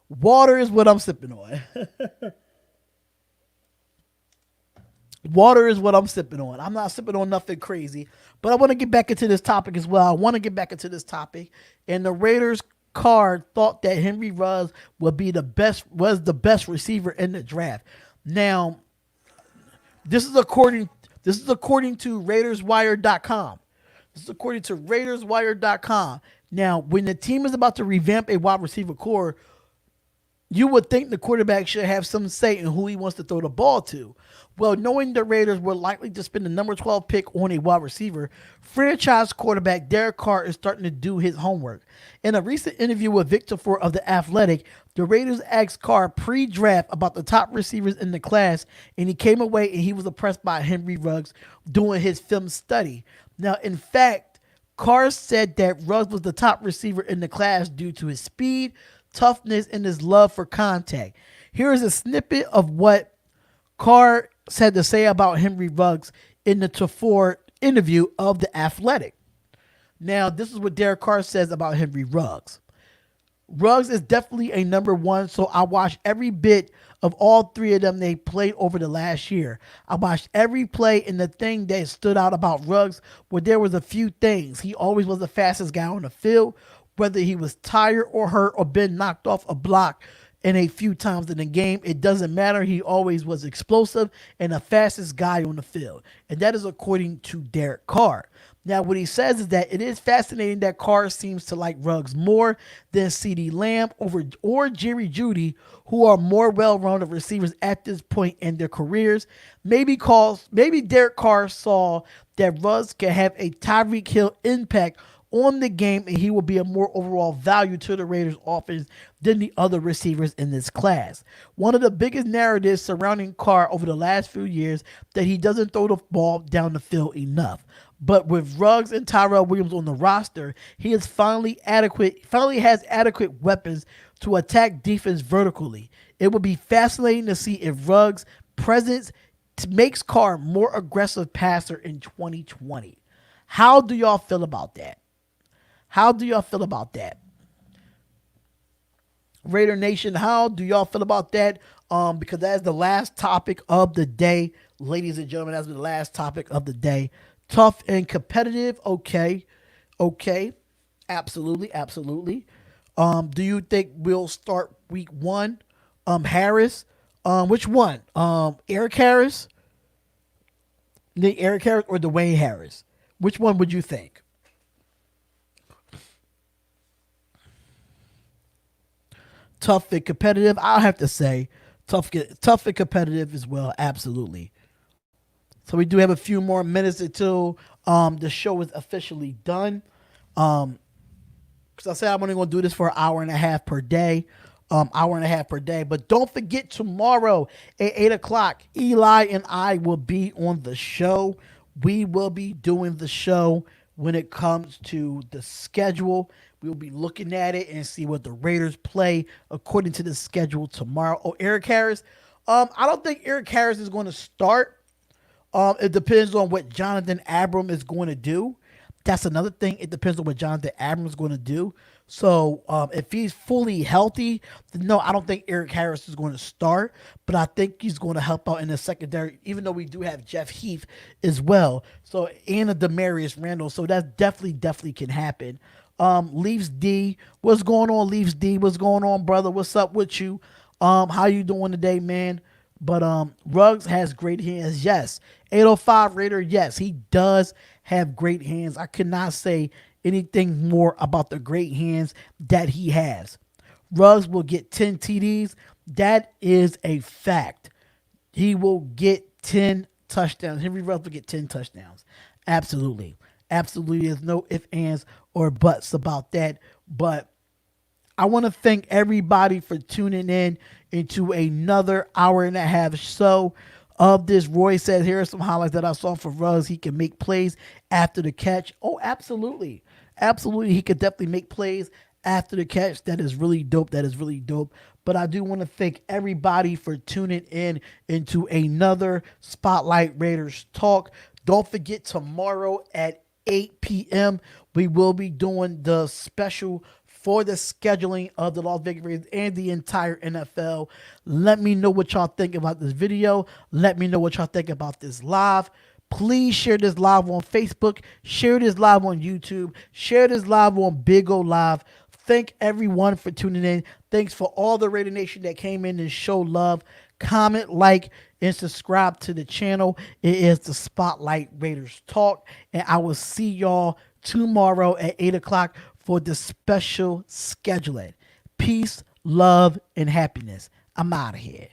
Water is what I'm sipping on. Water is what I'm sipping on. I'm not sipping on nothing crazy, but I want to get back into this topic as well. I want to get back into this topic. And the Raiders Carr thought that Henry Ruggs was the best receiver in the draft. Now, this is according to RaidersWire.com. This is according to RaidersWire.com. Now, when the team is about to revamp a wide receiver core, you would think the quarterback should have some say in who he wants to throw the ball to. Well, knowing the Raiders were likely to spend the number 12 pick on a wide receiver, franchise quarterback Derek Carr is starting to do his homework. In a recent interview with Victor Ford of The Athletic, the Raiders asked Carr pre-draft about the top receivers in the class, and he came away and he was impressed by Henry Ruggs doing his film study. Now, in fact, Carr said that Ruggs was the top receiver in the class due to his speed, toughness, and his love for contact. Here is a snippet of what Carr had to say about Henry Ruggs in the Tafur interview of The Athletic. Now, this is what Derek Carr says about Henry Ruggs. Ruggs is definitely a number one, so I watched every bit of all three of them they played over the last year. I watched every play, and the thing that stood out about Ruggs was there was a few things. He always was the fastest guy on the field, whether he was tired or hurt or been knocked off a block in a few times in the game. It doesn't matter. He always was explosive and the fastest guy on the field. And that is according to Derek Carr. Now, what he says is that it is fascinating that Carr seems to like Ruggs more than CeeDee Lamb or Jerry Jeudy, who are more well-rounded receivers at this point in their careers. Maybe Derek Carr saw that Ruggs can have a Tyreek Hill impact on the game, and he will be a more overall value to the Raiders offense than the other receivers in this class. One of the biggest narratives surrounding Carr over the last few years that he doesn't throw the ball down the field enough. But with Ruggs and Tyrell Williams on the roster, he is finally has adequate weapons to attack defense vertically. It will be fascinating to see if Ruggs' presence makes Carr more aggressive passer in 2020. How do y'all feel about that? How do y'all feel about that? Raider Nation, how do y'all feel about that? Because that is the last topic of the day, ladies and gentlemen. That's the last topic of the day. Tough and competitive, okay, absolutely. Do you think we'll start week one? Harris, which one? Eric Harris, Eric Harris, or Dwayne Harris? Which one would you think? Tough and competitive. I'll have to say tough and competitive as well. Absolutely. So we do have a few more minutes until the show is officially done. Because I said I'm only going to do this for an hour and a half per day. Hour and a half per day. But don't forget tomorrow at 8 o'clock, Eli and I will be on the show. We will be doing the show when it comes to the schedule. We'll be looking at it and see what the Raiders play according to the schedule tomorrow. Oh, Eric Harris. I don't think Eric Harris is going to start. It depends on what Jonathan Abram is going to do. That's another thing. It depends on what Jonathan Abram is going to do. So if he's fully healthy, then no, I don't think Eric Harris is going to start. But I think he's going to help out in the secondary, even though we do have Jeff Heath as well. So and a Demarius Randall. So that definitely can happen. Leafs D, what's going on, Leafs D? What's going on, brother? What's up with you? How you doing today, man? But Ruggs has great hands. Yes. 805 Raider, yes, he does have great hands. I could not say anything more about the great hands that he has. Ruggs will get 10 TDs. That is a fact. He will get 10 touchdowns. Henry Ruggs will get 10 touchdowns. Absolutely. Absolutely. There's no ifs, ands, or buts about that. But I want to thank everybody for tuning in into another hour and a half show of this. Roy said, here are some highlights that I saw for Ruggs. He can make plays after the catch. Oh, absolutely. Absolutely. He could definitely make plays after the catch. That is really dope. But I do want to thank everybody for tuning in into another Spotlight Raiders talk. Don't forget, tomorrow at 8 p.m., we will be doing the special for the scheduling of the Las Vegas Raiders and the entire NFL. Let me know what y'all think about this video. Let me know what y'all think about this live. Please share this live on Facebook. Share this live on YouTube. Share this live on Big O Live. Thank everyone for tuning in. Thanks for all the Raider Nation that came in and showed love. Comment, like, and subscribe to the channel. It is the Spotlight Raiders Talk. And I will see y'all tomorrow at 8 o'clock for the special scheduling. Peace, love, and happiness. I'm out of here.